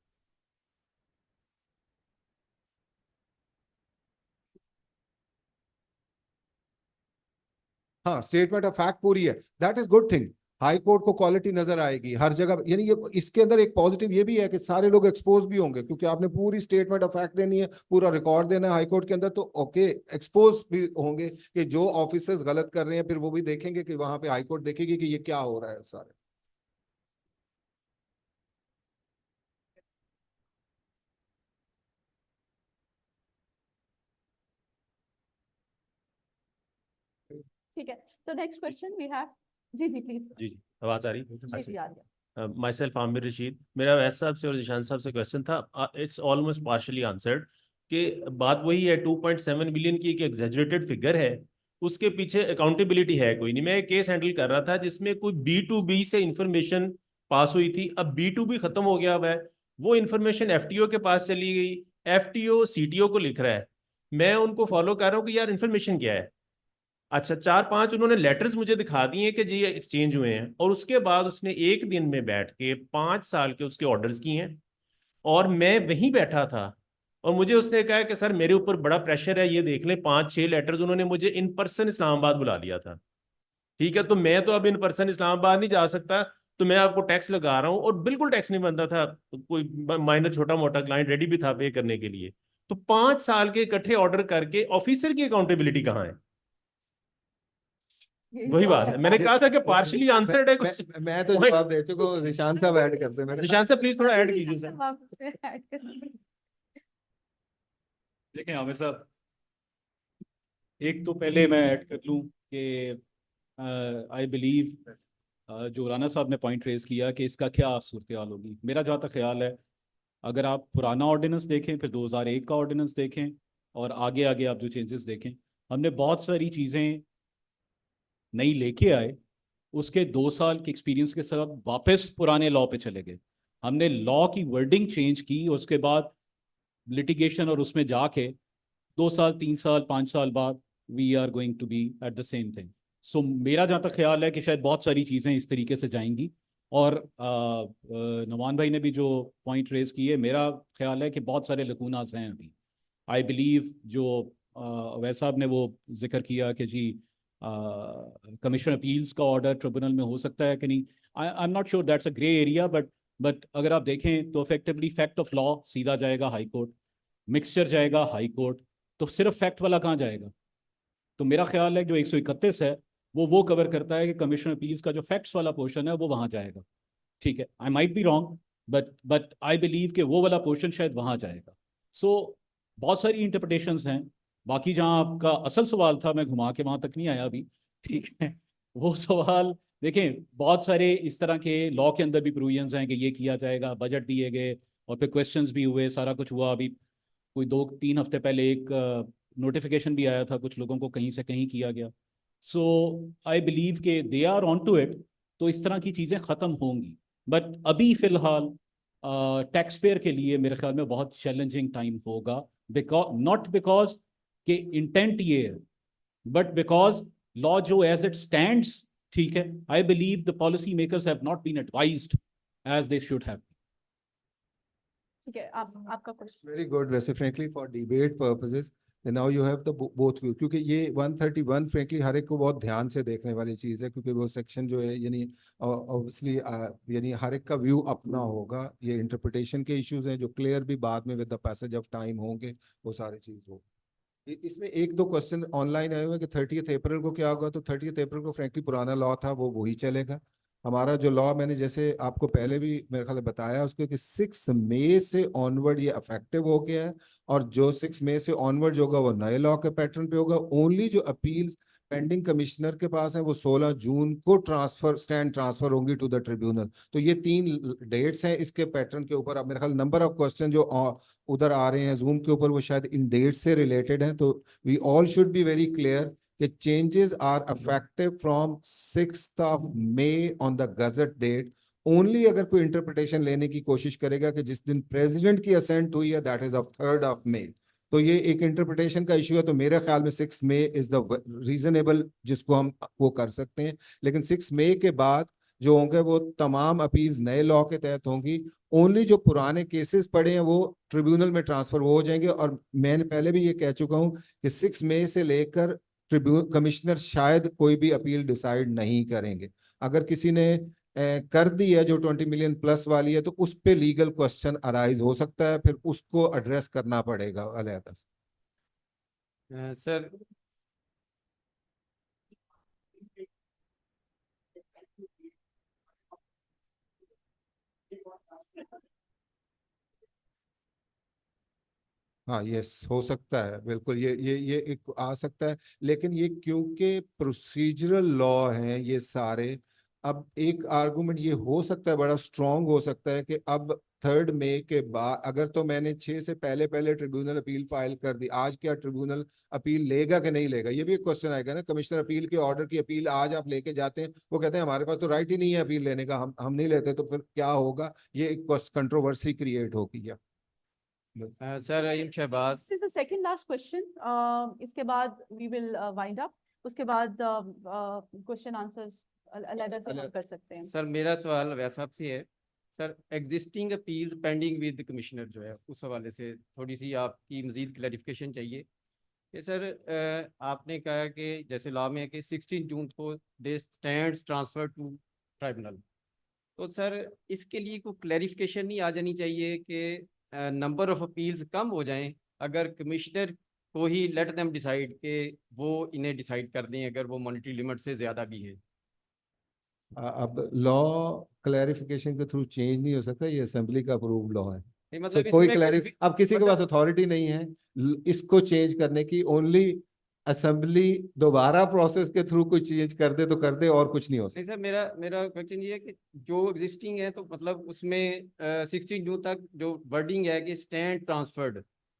हाँ स्टेटमेंट ऑफ फैक्ट पूरी है, that is good thing. High court को क्वालिटी नजर आएगी हर जगह, यानी ये इसके अंदर एक पॉजिटिव ये भी है कि सारे लोग एक्सपोज भी होंगे क्योंकि आपने पूरी स्टेटमेंट ऑफ फैक्ट देनी है, पूरा रिकॉर्ड देना है हाई कोर्ट के अंदर, तो ओके एक्सपोज भी होंगे कि जो ऑफिसर्स गलत कर रहे हैं फिर वो भी देखेंगे कि वहां पे हाई कोर्ट देखेगी कि ये क्या हो रहा है सारे। ठीक है, तो नेक्स्ट क्वेश्चन वी हैव, जी जी प्लीज। जी जी, आवाज आ रही जी जी आ गया। Myself Aamir Rashid. मेरा वैस साहब से और निशान साहब से क्वेश्चन था, इट्स ऑलमोस्ट पार्शली आंसर्ड, कि बात वही है 2.7 बिलियन की एक एग्जेजरेटेड फिगर है, उसके पीछे अकाउंटेबिलिटी है कोई नहीं। मैं एक केस हैंडल कर रहा था जिसमें कोई B2B से इंफॉर्मेशन पास हुई थी, अब B2B खत्म हो गया हुआ है, वो इंफॉर्मेशन FTO के पास चली गई, FTO CTO को लिख रहा है, मैं उनको फॉलो कर रहा हूँ कि यार इन्फॉर्मेशन क्या है। अच्छा, 4-5 उन्होंने लेटर्स मुझे दिखा दिए कि जी ये एक्सचेंज हुए हैं, और उसके बाद उसने एक दिन में बैठ के 5 साल के उसके ऑर्डर्स किए हैं, और मैं वहीं बैठा था, और मुझे उसने कहा कि सर मेरे ऊपर बड़ा प्रेशर है, ये देख लें 5-6 लेटर्स, उन्होंने मुझे इन पर्सन इस्लामाबाद बुला लिया था। ठीक है, तो मैं तो अब इन पर्सन इस्लामाबाद नहीं जा सकता, तो मैं आपको टैक्स लगा रहा हूँ, और बिल्कुल टैक्स नहीं बनता था, कोई माइनर छोटा मोटा क्लाइंट रेडी भी था पे करने के लिए। तो 5 साल के इकट्ठे ऑर्डर करके ऑफिसर की अकाउंटेबिलिटी कहाँ है? वही बात है, मैंने कहा था कि पार्शियली आंसर्ड है कुछ। मैं तो जवाब दे चुका हूं, निशान साहब ऐड करते हैं निशान साहब प्लीज थोड़ा ऐड कीजिए सर। आप उस पे ऐड कर दीजिए। देखें आमिर साहब, एक तो पहले मैं ऐड कर लूं कि आई बिलीव जो राना साहब ने पॉइंट रेज किया कि इसका क्या सूरत हाल होगी, मेरा जहाँ तक ख्याल है, अगर आप पुराना ऑर्डिनेंस देखें, फिर 2001 का ऑर्डिनेंस देखें, और आगे आगे आप जो चेंजेस देखें, हमने बहुत सारी चीज़ें नई लेके आए, उसके 2 साल के एक्सपीरियंस के साथ वापस पुराने लॉ पे चले गए, हमने लॉ की वर्डिंग चेंज की, उसके बाद लिटिगेशन और उसमें जाके 2 साल 3 साल 5 साल बाद we are going to be at the same thing. So मेरा जहाँ तक ख्याल है कि शायद बहुत सारी चीज़ें इस तरीके से जाएंगी, और नवान भाई ने भी जो पॉइंट रेज किए, मेरा ख्याल है कि बहुत सारे लकूनास हैं अभी। आई बिलीव जो अवैस साहब ने वो जिक्र किया कि जी कमिश्नर अपील्स का ऑर्डर ट्रिब्यूनल में हो सकता है कि नहीं, आई am not sure, that's a grey area, but अगर आप देखें तो इफेक्टिवली फैक्ट ऑफ लॉ सीधा जाएगा हाई कोर्ट, मिक्सचर जाएगा हाई कोर्ट, तो सिर्फ फैक्ट वाला कहाँ जाएगा? तो मेरा ख्याल है जो 131 है वो कवर करता है कि कमिश्नर अपील्स का जो फैक्ट्स वाला पोर्शन है वो वहां जाएगा। ठीक है, I might be wrong, but I believe कि वो वाला पोर्शन शायद वहां जाएगा। सो बहुत सारी इंटरप्रिटेशंस हैं, बाकी जहां आपका असल सवाल था मैं घुमा के वहां तक नहीं आया अभी, ठीक है, वो सवाल देखें, बहुत सारे इस तरह के लॉ के अंदर भी प्रोविजंस हैं कि ये किया जाएगा, बजट दिए गए और फिर क्वेश्चंस भी हुए, सारा कुछ हुआ। अभी कोई 2-3 हफ्ते पहले एक नोटिफिकेशन भी आया था, कुछ लोगों को कहीं से कहीं किया गया। सो आई बिलीव के they are on to it, तो इस तरह की चीज़ें ख़त्म होंगी, बट अभी फ़िलहाल टैक्स पेयर के लिए मेरे ख्याल में बहुत चैलेंजिंग टाइम होगा, बिकॉज नॉट बिकॉज के इंटेंट ये है, बट बिकॉज लॉ जो एज इट स्टैंड्स, ठीक है, I believe the policy makers have not been advised as they should have. ठीक है, आपका क्वेश्चन। वेरी गुड, वैसे frankly for debate purposes now you have the both view, क्योंकि ये 131 frankly हर एक को बहुत ध्यान से देखने वाली चीज है, क्योंकि वो सेक्शन जो है यानी ऑब्वियसली यानी हर एक का व्यू अपना होगा, ये इंटरप्रिटेशन के इश्यूज हैं जो क्लियर भी बाद में with the passage of time होंगे, वो सारी चीज हो। इसमें 1-2 क्वेश्चन ऑनलाइन आए हुए हैं कि 30th अप्रैल को क्या होगा, तो 30th अप्रैल को फ्रेंकली पुराना लॉ था वो वही चलेगा, हमारा जो लॉ मैंने जैसे आपको पहले भी मेरे ख्याल में बताया उसको कि 6 मई से ऑनवर्ड ये इफेक्टिव हो गया है, और जो 6 मई से ऑनवर्ड जो होगा वो नए लॉ के पैटर्न पे होगा। ओनली जो अपील्स पेंडिंग कमिश्नर के पास है वो 16 जून को स्टैंड ट्रांसफर होंगी टू द ट्रिब्यूनल। तो ये 3 डेट्स हैं इसके पैटर्न के ऊपर। अब मेरे ख्याल नंबर ऑफ क्वेश्चन जो उधर आ रहे हैं जूम के ऊपर वो शायद इन डेट से रिलेटेड हैं। तो we all should be very clear कि changes are effective from 6th of May on the Gazette date। Only अगर कोई इंटरप्रिटेशन लेने की कोशिश करेगा कि जिस दिन प्रेसिडेंट की असेंट हुई है that is of 3rd of May, तो ये एक इंटरप्रिटेशन का इशू है। तो मेरे ख्याल में 6 मई इज द रीजनेबल जिसको हम वो कर सकते हैं। लेकिन 6 मई के बाद जो होंगे वो तमाम अपील्स नए लॉ के तहत होंगी। ओनली जो पुराने केसेस पड़े हैं वो ट्रिब्यूनल में ट्रांसफर हो जाएंगे। और मैंने पहले भी ये कह चुका हूं कि 6 मई से लेकर कमिश्नर शायद कोई भी अपील डिसाइड नहीं करेंगे। अगर किसी ने कर दी है जो 20 मिलियन प्लस वाली है तो उस पे लीगल क्वेश्चन अराइज हो सकता है, फिर उसको एड्रेस करना पड़ेगा अलहदा से। सर हाँ यस हो सकता है बिल्कुल, ये एक आ सकता है। लेकिन ये क्योंकि प्रोसीजरल लॉ हैं ये सारे, अब एक आर्गुमेंट ये हो सकता है बड़ा स्ट्रांग हो सकता है कि अब 3rd मई के बाद अगर तो मैंने 6 से पहले पहले ट्रिब्यूनल अपील फाइल कर दी, आज क्या ट्रिब्यूनल अपील लेगा कि नहीं लेगा, ये भी एक क्वेश्चन आएगा ना। कमिश्नर अपील के ऑर्डर की अपील आज आप लेके जाते हैं, वो कहते हैं हमारे पास तो राइट ही नहीं है अपील लेने का, हम नहीं लेते, तो फिर क्या होगा, ये एक कंट्रोवर्सी क्रिएट होगी। या sir Ayyub Shahbaz. This is the second last question. इसके बाद we will wind up. उसके बाद question answers अलग से हम कर सकते हैं। सर मेरा सवाल वैसा आपसे है sir, existing appeals pending with commissioner जो है उस हवाले से थोड़ी सी आपकी मजीद क्लैरिफिकेशन चाहिए कि सर आपने कहा कि जैसे लॉ में है कि 16 जून को दे स्टैंड्स ट्रांसफर टू ट्राइब्यूनल, तो सर इसके लिए कोई क्लैरिफिकेशन नहीं आ जानी चाहिए कि नंबर ऑफ अपील्स कम हो जाएं अगर कमिश्नर को ही लेट देम डिसाइड कि वो इन्हें डिसाइड कर दें अगर वो मॉनेटरी लिमिट से ज़्यादा भी है। अब लॉ क्लैरिफिकेशन के थ्रू चेंज नहीं हो सकता, ये असेंबली का अप्रूव्ड लॉ है। नहीं, So, मतलब कोई इसमें क्लैरिफ अब किसी के पास अथॉरिटी नहीं है इसको चेंज करने की, ओनली असेंबली दोबारा प्रोसेस के थ्रू कोई चेंज कर दे तो कर दे, और कुछ नहीं हो सकता। नहीं सर, मेरा क्वेश्चन ये है कि जो एग्जिस्टिंग है तो मतलब उसमें 16 जून तक जो वर्डिंग है कि स्टैंड ट्रांसफर्ड,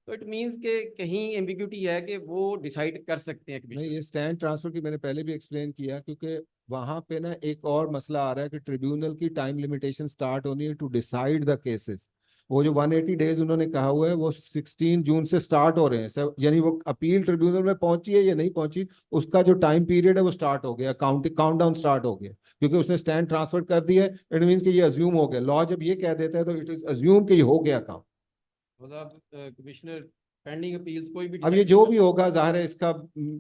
तो इट मींस कि कहीं एम्बिग्यूटी है कि वो डिसाइड कर सकते हैं नहीं, कमिश्नर। ये स्टैंड ट्रांसफर की मैंने पहले भी एक्सप्लेन किया, क्योंकि वहां पे ना एक और मसला आ रहा है कि ट्रिब्यूनल की टाइम लिमिटेशन स्टार्ट होनी है टू डिसाइड द केसेस। वो जो 180 डेज उन्होंने कहा हुआ है वो 16 जून से स्टार्ट हो रहे हैं सब, यानी वो अपील ट्रिब्यूनल में पहुंची है या नहीं पहुंची, उसका जो टाइम पीरियड है वो स्टार्ट हो गया, काउंटडाउन स्टार्ट हो गया, क्योंकि उसने स्टैंड ट्रांसफर कर दिया है। इट मीन्स कि ये अज्यूम हो गया। लॉ जब ये कह देता है तो इट इज अज्यूम कि ये हो गया काम। मतलब कमिश्नर पेंडिंग अपील्स कोई भी अब ये decide जो कर भी होगा जाहिर है इसका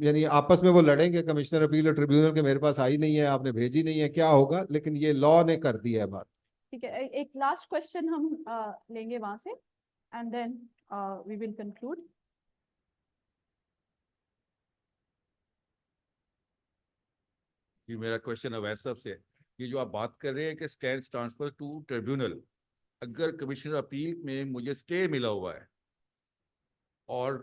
यानी आपस में वो लड़ेंगे, कमिश्नर अपील और ट्रिब्यूनल के मेरे पास आई नहीं है, आपने भेजी नहीं है, क्या होगा, लेकिन ये लॉ ने कर दिया है बात। ठीक है, एक लास्ट क्वेश्चन हम लेंगे वहां से and then we will conclude. जी मेरा क्वेश्चन अवैध साहब से है, ये जो आप बात कर रहे हैं कि स्टैंड ट्रांसफर टू ट्रिब्यूनल, अगर कमिश्नर अपील में मुझे स्टे मिला हुआ है और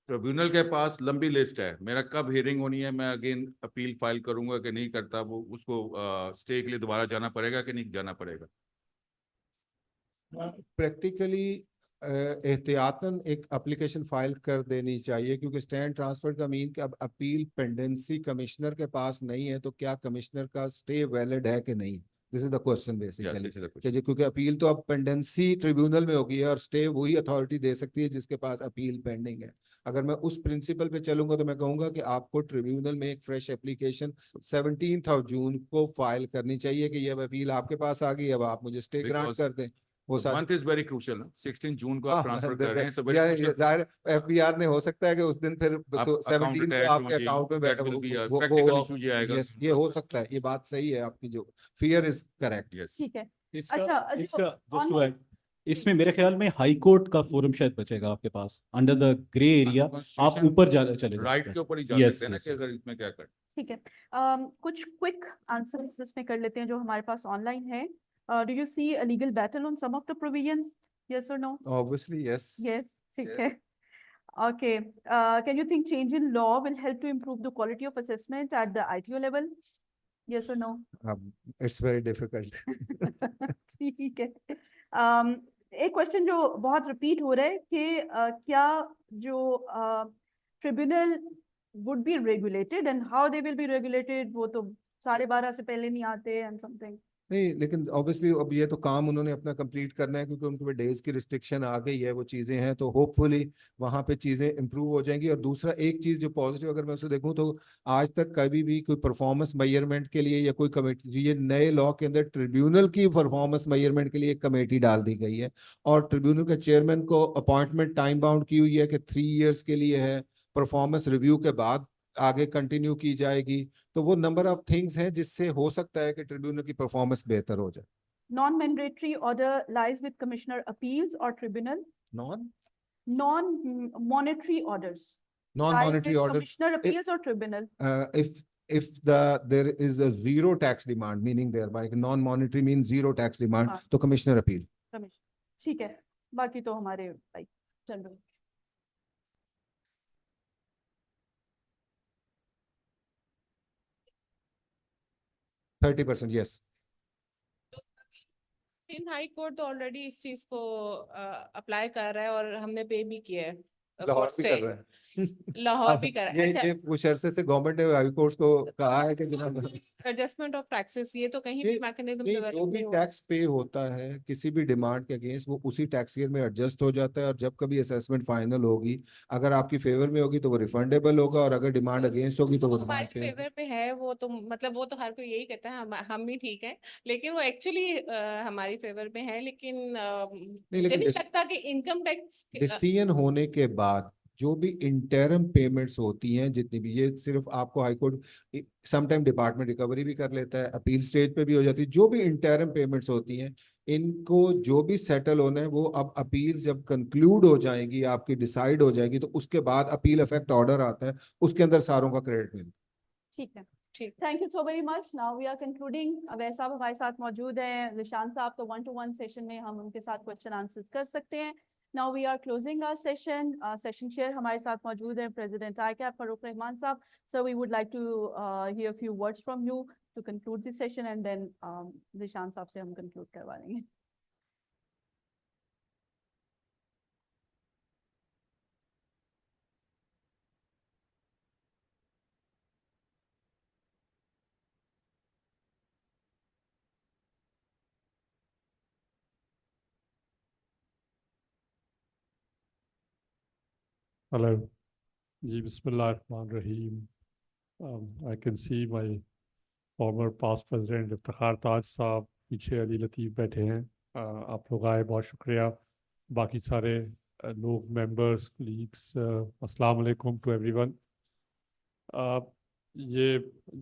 ट्रिब्यूनल के पास लंबी लिस्ट है, मेरा कब हियरिंग होनी है, मैं अगेन अपील फाइल करूंगा कि नहीं करता, वो उसको स्टे के लिए दोबारा जाना पड़ेगा कि नहीं जाना पड़ेगा? प्रैक्टिकली एहतियातन एक एप्लीकेशन फाइल कर देनी चाहिए, क्योंकि स्टैंड ट्रांसफर का मीन कि अब अपील पेंडेंसी कमिश्नर के पास नहीं है तो क्या कमिश्नर का स्टे वैलिड है कि नहीं, this is the question basically. क्योंकि अपील तो अब पेंडेंसी ट्रिब्यूनल में होगी है और स्टे वही अथॉरिटी दे सकती है जिसके पास अपील पेंडिंग है। अगर मैं उस प्रिंसिपल पे चलूंगा तो मैं कहूंगा कि आपको ट्रिब्यूनल में एक फ्रेश एप्लीकेशन 17 जून को फाइल करनी चाहिए कि ये अपील आपके पास आ गई, अब आप मुझे स्टे ग्रांट कर दें। वो मंथ इज वेरी क्रूशियल ना, 16 जून को आप ट्रांसफर कर रहे हैं, so very crucial. जाहिर एफबीआर ने हो सकता है कि उस दिन फिर 17 को आपके अकाउंट में that will be a practical issue ये आएगा। यस ये हो सकता है, ये बात सही है आपकी, जो फियर इज करेक्ट। यस ठीक है। इसका अच्छा, इसका on- इसमें मेरे ख्याल में हाई कोर्ट का फोरम शायद बचेगा आपके पास, अंडर द ग्रे एरिया आप Constitution ऊपर चले जाते राइट के ऊपर ही जा Yes, सकते हैं ना yes, कि अगर yes. इसमें क्या कर ठीक है कुछ क्विक आंसर्स इसमें कर लेते हैं जो हमारे पास ऑनलाइन है do you see a legal battle on some of the provisions yes और नो Obviously, yes. यस ठीक है okay can you think change in law will help to improve the quality of assessment at the ITO level yes or no It's very difficult. ठीक है एक question जो बहुत repeat हो रहा है कि क्या जो tribunal would be regulated and how they will be regulated वो तो 12:30 से पहले नहीं आते and something नहीं, लेकिन ऑब्वियसली अब ये तो काम उन्होंने अपना कंप्लीट करना है क्योंकि उनके डेज की रिस्ट्रिक्शन आ गई है, वो चीजें हैं, तो होपफुली वहां पे चीजें इंप्रूव हो जाएंगी। और दूसरा एक चीज जो पॉजिटिव अगर मैं उसे देखूं तो आज तक कभी भी कोई परफॉर्मेंस मेजरमेंट के लिए या कोई कमेटी, ये नए लॉ के अंदर ट्रिब्यूनल की परफॉर्मेंस मेजरमेंट के लिए एक कमेटी डाल दी गई है और ट्रिब्यूनल के चेयरमैन को अपॉइंटमेंट टाइम बाउंड की हुई है कि 3 इयर्स के लिए है, परफॉर्मेंस रिव्यू के बाद आगे कंटिन्यू की जाएगी। तो वो नंबर ऑफ थिंग्स हैं जिससे हो सकता है कि ट्रिब्यूनल की परफॉर्मेंस बेहतर हो जाए। non-mandatory order lies with commissioner appeals or tribunal non-monetary orders non lies monetary with order commissioner appeals or tribunal if there is a zero tax demand, meaning thereby non-monetary means zero tax demand, हाँ. तो commissioner appeal. commission ठीक है बाकी तो हमारे like general 30% yes. इन high court तो already इस चीज को अप्लाई कर रहा है और हमने पे भी किया है लाहौर भी कर रहा है। लाहौर भी कर रहा है ये कुछ अरसे से गवर्नमेंट ने हाई कोर्ट को कहा है कि एडजस्टमेंट ऑफ टैक्सेस ये तो कहीं भी मैकेनिज्म जो भी टैक्स पे होता है किसी भी डिमांड के अगेंस्ट वो उसी टैक्स ईयर में एडजस्ट हो जाता है और जब कभी असेसमेंट फाइनल होगी अगर आपकी फेवर में होगी तो वो रिफंडेबल होगा और अगर डिमांड अगेंस्ट होगी तो वो हमारे फेवर पे है वो तो मतलब वो तो हर कोई यही कहता है हम भी ठीक है लेकिन वो एक्चुअली हमारी फेवर में है लेकिन मुझे नहीं लगता कि इनकम टैक्स डिसीजन होने के बाद जो भी इंटरम पेमेंट्स होती हैं जितनी भी, ये सिर्फ आपको high court sometime department recovery भी कर लेता है, अपील स्टेज पे भी हो जाती है, जो भी इंटरम पेमेंट्स होती हैं इनको जो भी सेटल होना है वो अब अपील जब कंक्लूड हो जाएगी आपकी डिसाइड हो जाएगी तो उसके बाद अपील इफेक्ट ऑर्डर आता है उसके अंदर सारों का क्रेडिट मिलता है। ठीक है ठीक thank you so very much now we are concluding अवैध साहब हमारे साथ मौजूद हैं निशान साहब तो 1-to-1 सेशन में हम उनके साथ क्वेश्चन आंसर्स कर सकते हैं Now we are closing our session. Session chair हमारे साथ मौजूद हैं President ICAP फारूक रहमान साहब. So we would like to hear a few words from you to conclude this session and then निशान साहब से हम conclude करवा देंगे. Hello. Ji, Bismillahirrahmanirrahim. I can see my former past president Iftikhar ताज साहब पीछे अली लतीफ़ बैठे हैं आप लोग आए बहुत शुक्रिया बाकी सारे लोग मेंबर्स कलीग्स अस्सलाम वालेकुम टू एवरीवन ये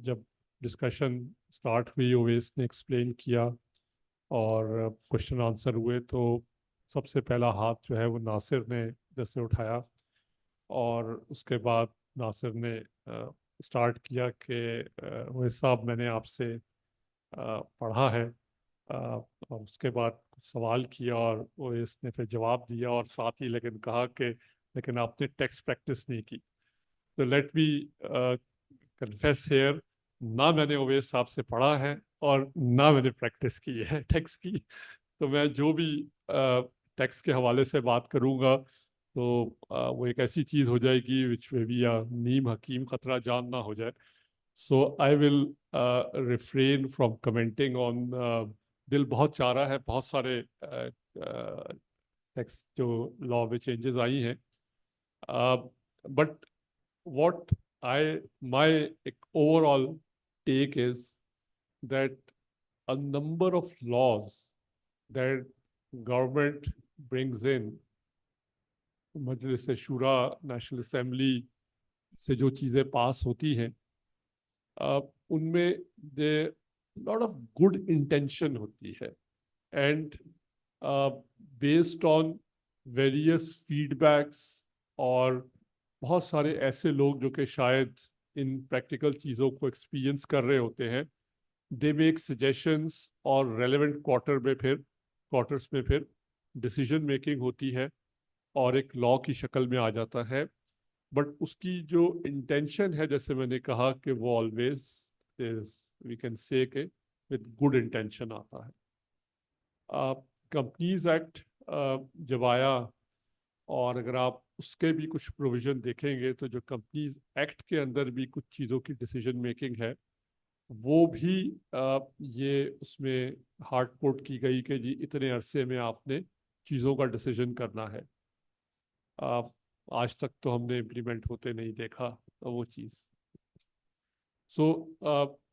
जब डिस्कशन स्टार्ट हुई ओवैस ने एक्सप्लेन किया और क्वेश्चन आंसर हुए तो सबसे पहला हाथ जो है वो नासिर ने जैसे उठाया और उसके बाद नासिर ने स्टार्ट किया कि वही साहब मैंने आपसे पढ़ा है और उसके बाद सवाल किया और वो इसने फिर जवाब दिया और साथ ही लेकिन कहा कि लेकिन आपने टेक्स्ट प्रैक्टिस नहीं की तो लेट मी कन्फेस हियर ना मैंने ओवैस साहब से पढ़ा है और ना मैंने प्रैक्टिस की है टेक्स्ट की तो मैं जो भी टेक्स्ट के हवाले से बात करूँगा तो वो एक ऐसी चीज़ हो जाएगी विच वे बी या नीम हकीम खतरा जान ना हो जाए so I will refrain from commenting on दिल बहुत चाह रहा है बहुत सारे टेक्स्ट जो लॉ में चेंजेस आई हैं but what my overall take is that a number of laws that government brings in Majlis Shura national assembly से जो चीज़ें पास होती हैं उनमें दे लॉट ऑफ गुड इंटेंशन होती है and based on various feedbacks और बहुत सारे ऐसे लोग जो कि शायद इन प्रैक्टिकल चीज़ों को एक्सपीरियंस कर रहे होते हैं, दे मेक सजेशंस और रेलेवेंट क्वार्टर्स में फिर डिसीजन मेकिंग होती है और एक लॉ की शक्ल में आ जाता है। बट उसकी जो इंटेंशन है, जैसे मैंने कहा कि वो ऑलवेज इज, वी कैन से के विद गुड इंटेंशन आता है। कंपनीज एक्ट जब आया, और अगर आप उसके भी कुछ प्रोविजन देखेंगे तो जो कंपनीज एक्ट के अंदर भी कुछ चीज़ों की डिसीजन मेकिंग है, वो भी ये उसमें हार्ड कोड की गई कि जी इतने अरसे में आपने चीज़ों का डिसीजन करना है। आज तक तो हमने इम्प्लीमेंट होते नहीं देखा वो चीज़।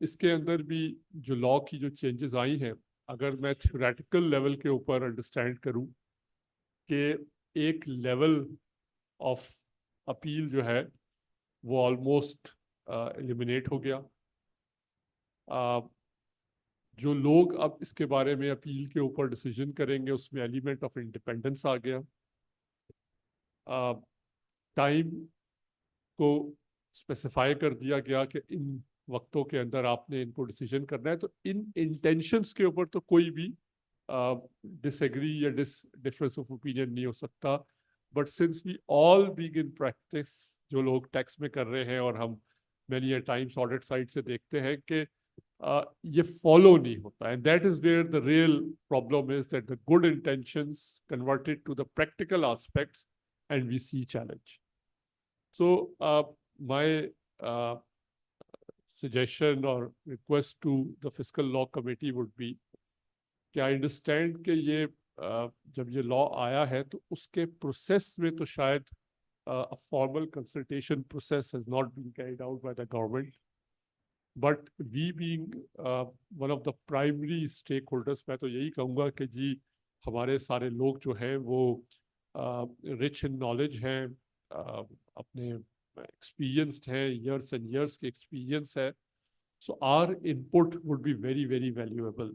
इसके अंदर भी जो लॉ की जो चेंजेस आई हैं, अगर मैं थ्योरेटिकल लेवल के ऊपर अंडरस्टैंड करूं कि एक लेवल ऑफ अपील जो है वो ऑलमोस्ट एलिमिनेट हो गया। जो लोग अब इसके बारे में अपील के ऊपर डिसीजन करेंगे, उसमें एलिमेंट ऑफ इंडिपेंडेंस आ गया। टाइम को स्पेसिफाई कर दिया गया कि इन वक्तों के अंदर आपने इनको डिसीजन करना है। तो इन इंटेंशंस के ऊपर तो कोई भी डिसएग्री या डिफरेंस ऑफ ओपिनियन नहीं हो सकता। But since we all being in practice, जो लोग टैक्स में कर रहे हैं, और हम मैनी टाइम्स ऑडिट साइड से देखते हैं कि ये फॉलो नहीं होता, and that is where the real problem is, that the good intentions converted to the practical aspects and we see challenge. So my suggestion or request to the Fiscal Law Committee would be कि I understand कि ये जब ये law आया है तो उसके process में तो शायद a formal consultation process has not been carried out by the government, but we being one of the primary stakeholders, मैं तो यही कहूँगा कि जी हमारे सारे लोग जो हैं वो रिच इन नॉलेज हैं, अपने एक्सपीरियंस्ड है, years and years के एक्सपीरियंस है, so our input would be very very valuable.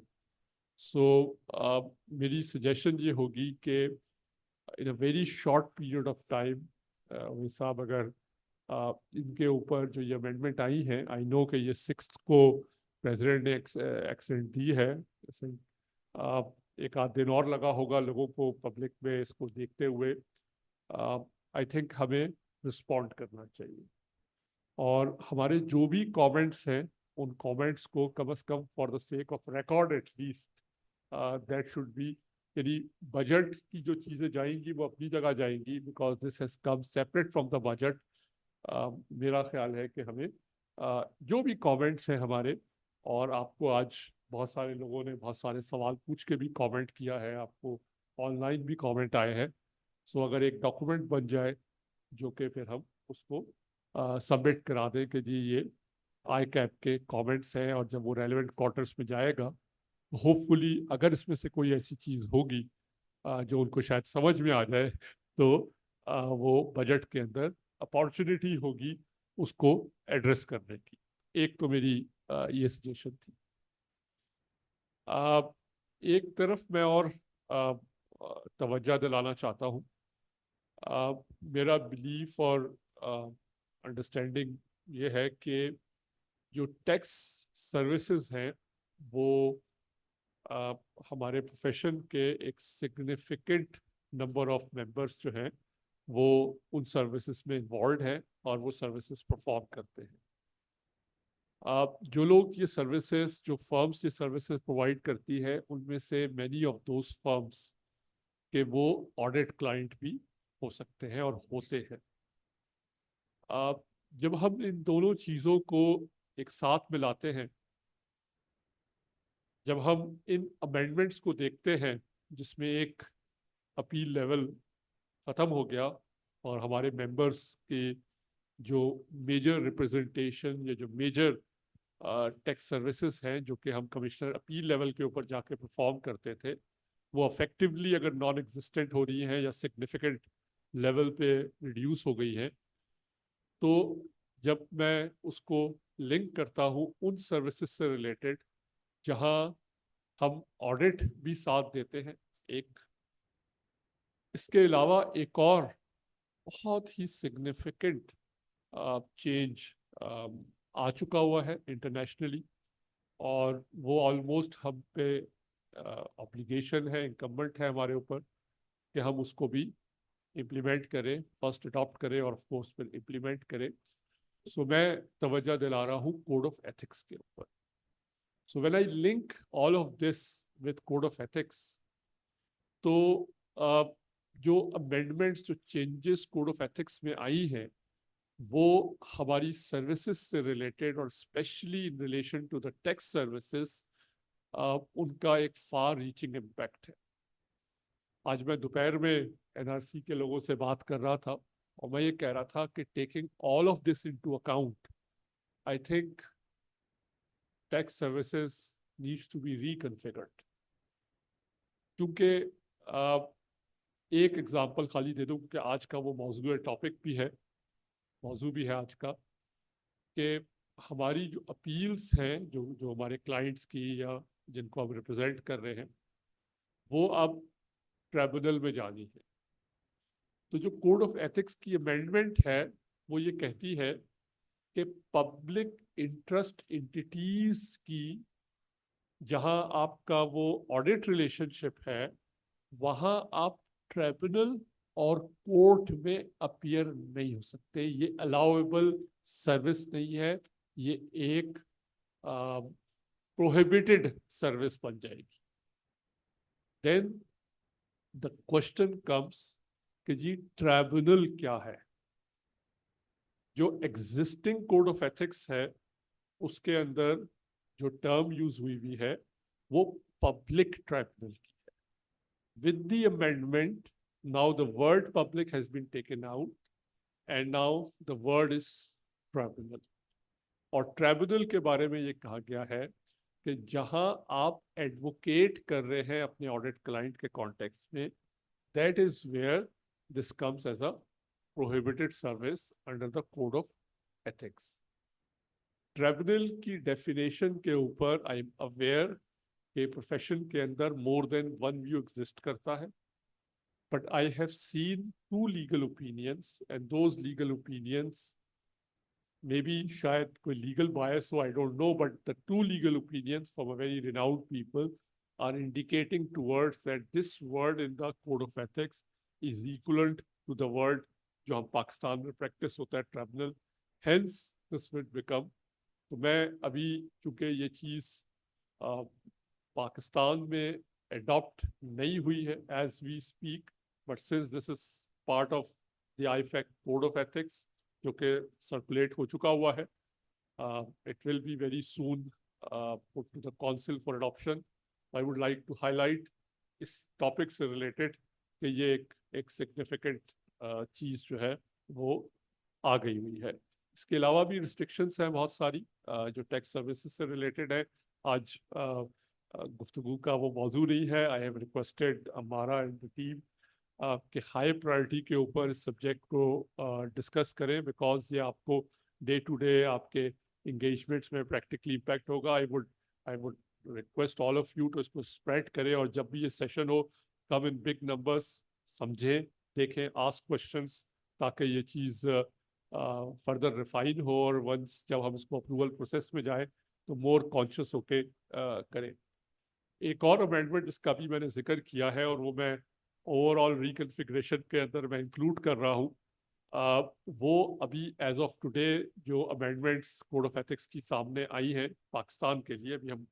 So मेरी सजेशन ये होगी कि in a very short period of time, वही साहब अगर इनके ऊपर जो ये अमेंडमेंट आई है, आई नो कि ये 6th को प्रेसिडेंट ने एक्सेंट दी है, एक आध दिन और लगा होगा लोगों को पब्लिक में इसको देखते हुए। आई थिंक हमें रिस्पॉन्ड करना चाहिए, और हमारे जो भी कमेंट्स हैं उन कमेंट्स को कम से come for the sake of record at least that should be, यानी बजट की जो चीज़ें जाएंगी वो अपनी जगह जाएंगी, because this has come separate from the budget. मेरा ख्याल है कि हमें जो भी कमेंट्स हैं हमारे, और आपको आज बहुत सारे लोगों ने बहुत सारे सवाल पूछ के भी कमेंट किया है, आपको ऑनलाइन भी कमेंट आए हैं, सो अगर एक डॉक्यूमेंट बन जाए जो कि फिर हम उसको सबमिट करा दें कि जी ये आई कैप के कमेंट्स हैं, और जब वो रेलेवेंट क्वार्टर्स में जाएगा होपफुली अगर इसमें से कोई ऐसी चीज़ होगी जो उनको शायद समझ में आ जाए, तो वो बजट के अंदर अपॉर्चुनिटी होगी उसको एड्रेस करने की। एक तो मेरी ये सजेशन थी। एक तरफ मैं और तवज्जो दिलाना चाहता हूँ, मेरा बिलीफ और अंडरस्टैंडिंग ये है कि जो टैक्स सर्विसेज हैं वो हमारे प्रोफेशन के एक सिग्निफिकेंट नंबर ऑफ मेंबर्स जो हैं वो उन सर्विसेज में इन्वॉल्व हैं और वो सर्विसेज परफॉर्म करते हैं। जो लोग ये सर्विसेज, जो फर्म्स ये सर्विसेज प्रोवाइड करती है, उनमें से मैनी ऑफ दोज फर्म्स के वो ऑडिट क्लाइंट भी हो सकते हैं और होते हैं। जब हम इन दोनों चीज़ों को एक साथ मिलाते हैं, जब हम इन अमेंडमेंट्स को देखते हैं जिसमें एक अपील लेवल ख़त्म हो गया और हमारे मेंबर्स के जो मेजर रिप्रेजेंटेशन या जो मेजर टैक्स सर्विसेज हैं जो कि हम कमिश्नर अपील लेवल के ऊपर जाके परफॉर्म करते थे, वो अफेक्टिवली अगर नॉन एग्जिस्टेंट हो रही हैं या सिग्निफिकेंट लेवल पे रिड्यूस हो गई है, तो जब मैं उसको लिंक करता हूँ उन सर्विसेज से रिलेटेड जहाँ हम ऑडिट भी साथ देते हैं, एक इसके अलावा एक और बहुत ही सिग्निफिकेंट चेंज आ चुका हुआ है इंटरनेशनली, और वो ऑलमोस्ट हम पे ऑब्लिगेशन है, इनकम्बेंट है हमारे ऊपर कि हम उसको भी इम्प्लीमेंट करें, फर्स्ट अडॉप्ट करें और ऑफ कोर्स फिर इम्प्लीमेंट करें। सो मैं तवज्जो दिला रहा हूँ कोड ऑफ एथिक्स के ऊपर। So when I link all of this with code of ethics, तो जो अमेंडमेंट्स, जो चेंजेस कोड ऑफ एथिक्स में आई हैं, वो हमारी सर्विसेज से रिलेटेड और specially in relation to the tax services उनका एक फार रीचिंग इम्पैक्ट है। आज मैं दोपहर में एनआरसी के लोगों से बात कर रहा था और मैं ये कह रहा था कि taking all of this into account, I think tax services needs to be reconfigured. क्योंकि एक एग्जांपल खाली दे दूं कि आज का वो मौजूद टॉपिक भी है, मौजू भी है आज का, कि हमारी जो अपील्स हैं, जो हमारे क्लाइंट्स की या जिनको हम रिप्रेजेंट कर रहे हैं, वो अब ट्रिब्यूनल में जानी है। तो जो कोड ऑफ एथिक्स की अमेंडमेंट है वो ये कहती है कि पब्लिक इंटरेस्ट एंटिटीज की जहां आपका वो ऑडिट रिलेशनशिप है, वहां आप ट्रिब्यूनल और कोर्ट में अपीयर नहीं हो सकते। ये अलाउएबल सर्विस नहीं है, ये एक प्रोहिबिटेड सर्विस बन जाएगी। देन द क्वेश्चन कम्स कि जी ट्रिब्यूनल क्या है। जो एग्जिस्टिंग कोड ऑफ एथिक्स है उसके अंदर जो टर्म यूज हुई हुई है वो पब्लिक ट्रिब्यूनल की है। With the amendment now the word public has been taken out and now the word is tribunal. और ट्रिब्यूनल के बारे में ये कहा गया है कि जहां आप एडवोकेट कर रहे हैं अपने ऑडिट क्लाइंट के कॉन्टेक्स्ट में, that is where this comes as a prohibited service under the code of ethics. Tribunal की डेफिनेशन के ऊपर आई एम अवेयर कि प्रोफेशन के अंदर more than one view exist करता है, but I have seen two legal opinions and those legal opinions may be शायद कोई लीगल बायस हो, I don't know, but the two legal opinions from a very renowned people are indicating towards that this word in the code of ethics is equivalent to the word जो हम पाकिस्तान में practice होता है tribunal, hence this will become। तो मैं अभी चूंकि ये चीज़ पाकिस्तान में अडॉप्ट नहीं हुई है as we speak, but since this is part of the IFAC code of ethics जो कि सर्कुलेट हो चुका हुआ है, it will be very soon put to the council for adoption। I would like to highlight इस topic से related कि ये एक सिग्निफिकेंट चीज़ जो है वो आ गई हुई है। इसके अलावा भी रिस्ट्रिक्शंस हैं बहुत सारी जो टैक्स सर्विसेज से रिलेटेड है। आज गुफ्तगू का वो मौजू नहीं है। आई हैव रिक्वेस्टेड अमारा एंड द टीम कि हाई प्रायोरिटी के ऊपर इस सब्जेक्ट को डिस्कस करें, बिकॉज ये आपको डे टू डे आपके इंगेजमेंट्स में प्रैक्टिकली इम्पैक्ट होगा। I would request all of you तो इसको स्प्रेड करें, और जब भी ये सेशन हो कम इन बिग नंबर्स, समझें, देखें, आस्क क्वेश्चंस, ताकि ये चीज़ फर्दर रिफाइन हो और वंस जब हम इसको अप्रूवल प्रोसेस में जाए तो मोर कॉन्शियस होके करें। एक और अमेंडमेंट जिसका भी मैंने जिक्र किया है और वो मैं ओवरऑल रिकन्फिग्रेशन के अंदर मैं इंक्लूड कर रहा हूँ, वो अभी एज ऑफ टुडे जो अमेंडमेंट्स कोड ऑफ एथिक्स की सामने आई हैं पाकिस्तान के लिए, अभी हम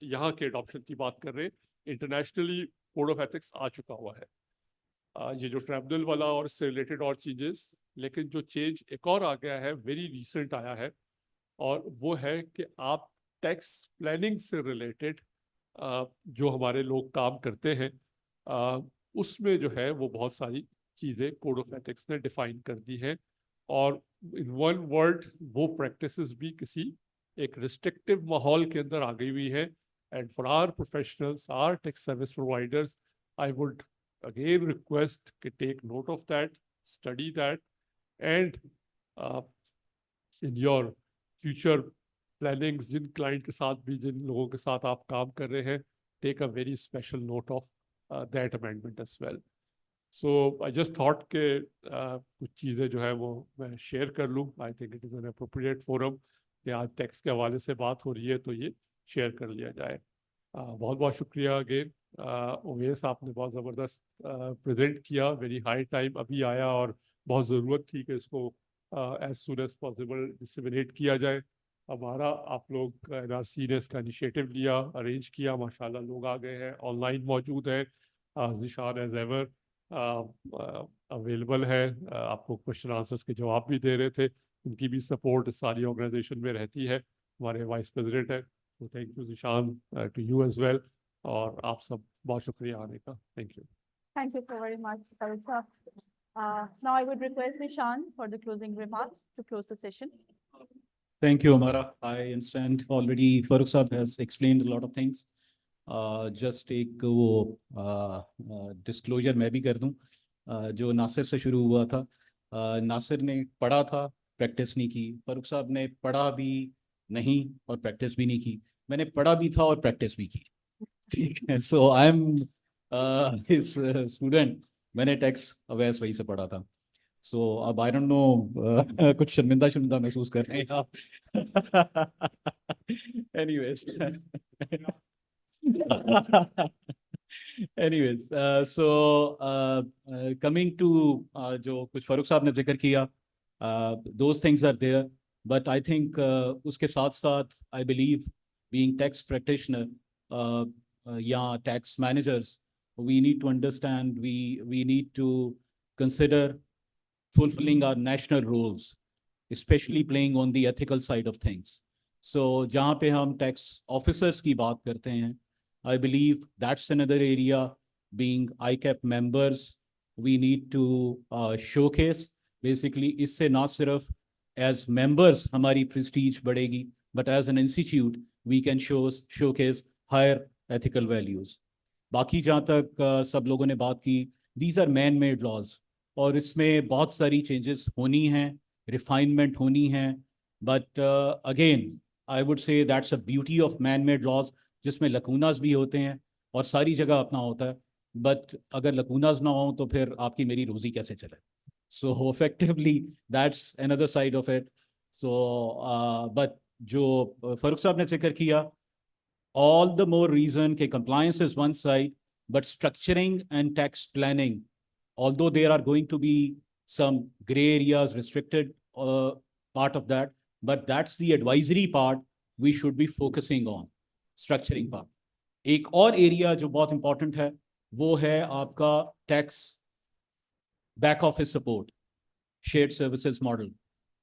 यहाँ के अडॉप्शन की बात कर रहे हैं, इंटरनेशनली कोड ऑफ एथिक्स आ चुका हुआ है। ये जो ट्रिब्यूनल वाला और इससे रिलेटेड और चेंजेस, लेकिन जो चेंज एक और आ गया है, वेरी रिसेंट आया है, और वो है कि आप टैक्स प्लानिंग से रिलेटेड जो हमारे लोग काम करते हैं उसमें जो है वो बहुत सारी चीज़ें कोड ऑफ एथिक्स ने डिफाइन कर दी है, और इन वन वर्ड वो प्रैक्टिसेस भी किसी एक रिस्ट्रिक्टिव माहौल के अंदर आ गई हुई है। And for our professionals, our tax service providers, I would again request कि take note of that, study that, and in your future plannings, जिन क्लाइंट के साथ भी, जिन लोगों के साथ आप काम कर रहे हैं, take a very special note of that amendment as well. So I just thought के कुछ चीज़ें जो है वो मैं शेयर कर लूँ. I think it is an appropriate forum कि आज टैक्स के हवाले से बात हो रही है तो ये शेयर कर लिया जाए. बहुत बहुत शुक्रिया अगेन. ओवेस आपने बहुत ज़बरदस्त प्रेजेंट किया. वेरी हाई टाइम अभी आया और बहुत ज़रूरत थी कि इसको as soon as possible disseminate किया जाए. हमारा आप लोग एनआरसी ने इसका इनिशिएटिव लिया, अरेंज किया. माशाल्लाह लोग आ गए हैं, ऑनलाइन मौजूद हैं. ज़िशान एज एवर अवेलेबल है. आपको क्वेश्चन आंसर्स के जवाब भी दे रहे थे. उनकी भी सपोर्ट सारी ऑर्गेनाइजेशन में रहती है. हमारे वाइस प्रेसिडेंट है. तो thank you Zeeshan, to you as well. और आप सब बहुत शुक्रिया आने का. Thank you. Thank you so very much, Farooq sir. Now I would request Nishan for the closing remarks to close the session. Thank you, Amara. I understand already Farooq Saab has explained a lot of things. Just एक वो disclosure मैं भी कर दूं. जो नासिर से शुरू हुआ था, नासिर ने पढ़ा था, प्रैक्टिस नहीं की. फारूक साहब ने पढ़ा भी नहीं और प्रैक्टिस भी नहीं की. मैंने पढ़ा भी था और प्रैक्टिस भी की. ठीक है. सो आई एम हिज स्टूडेंट. मैंने टैक्स अवैस वही से पढ़ा था. सो अब आई डोंट नो, कुछ शर्मिंदा महसूस कर रहे हैं आप. एनीवेज. Anyways, coming to जो कुछ फारूक साहब ने जिक्र किया, those things are there, but I think उसके साथ साथ I believe being tax practitioner या tax managers, we need to understand, we need to consider fulfilling our national roles, especially playing on the ethical side of things. So जहाँ पे हम tax officers की बात करते हैं, I believe that's another area. Being ICAP members, we need to showcase. Basically, इससे ना सिर्फ as members हमारी prestige बढ़ेगी, but as an institute, we can showcase higher ethical values. बाकी जहाँ तक सब लोगों ने बात की, these are man-made laws, और इसमें बहुत सारी changes होनी हैं, refinement होनी हैं, but again, I would say that's a beauty of man-made laws, जिसमें लकूनास भी होते हैं और सारी जगह अपना होता है. बट अगर लकूनास ना हो तो फिर आपकी मेरी रोजी कैसे चले. सो effectively that's another side of it. So but जो फारूक साहब ने जिक्र किया, ऑल द मोर रीजन के compliance is one side, but structuring and tax planning, although there are going to be some gray areas, restricted part of that, but that's the advisory part we should be focusing on. Structuring part. एक और area जो बहुत important है वो है आपका tax back office support, shared services model.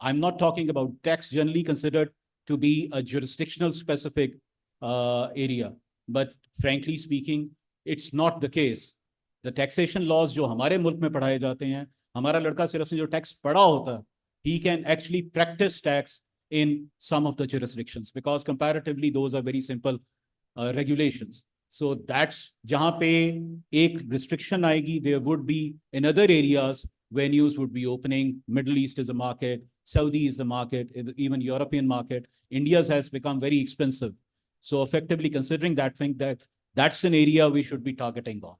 I am not talking about tax generally considered to be a jurisdictional specific area, but frankly speaking it's not the case. The taxation laws जो हमारे मुल्क में पढ़ाए जाते हैं, हमारा लड़का सिर्फ जो टैक्स पढ़ा होता है, he can actually practice tax in some of the jurisdictions, because comparatively those are very simple regulations. So that's jahan pe ek restriction aayegi, there would be in other areas venues would be opening. Middle East is a market, Saudi is the market, even European market. India's has become very expensive. So effectively considering that thing, that's an area we should be targeting on.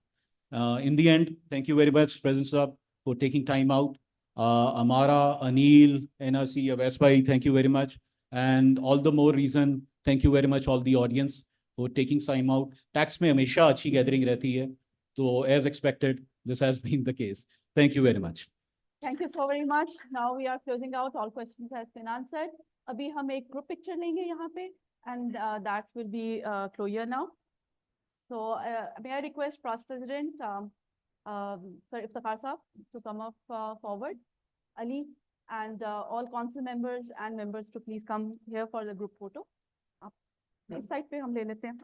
In the end, thank you very much, President Saab, for taking time out. Amara, Anil, NRC, Avesbai, thank you very much. And all the more reason, thank you very much all the audience for taking time out. Tax में हमेशा अच्छी gathering रहती है. So as expected, this has been the case. Thank you very much. Thank you so very much. Now we are closing out. All questions has been answered. अभी हम एक group picture लेंगे यहाँ पे, and that will be closure now. So may I request Past President Sir Iftikhar Saab to come up forward, Ali, and all council members and members to please come here for the group photo. इस side पे हम ले लेते हैं.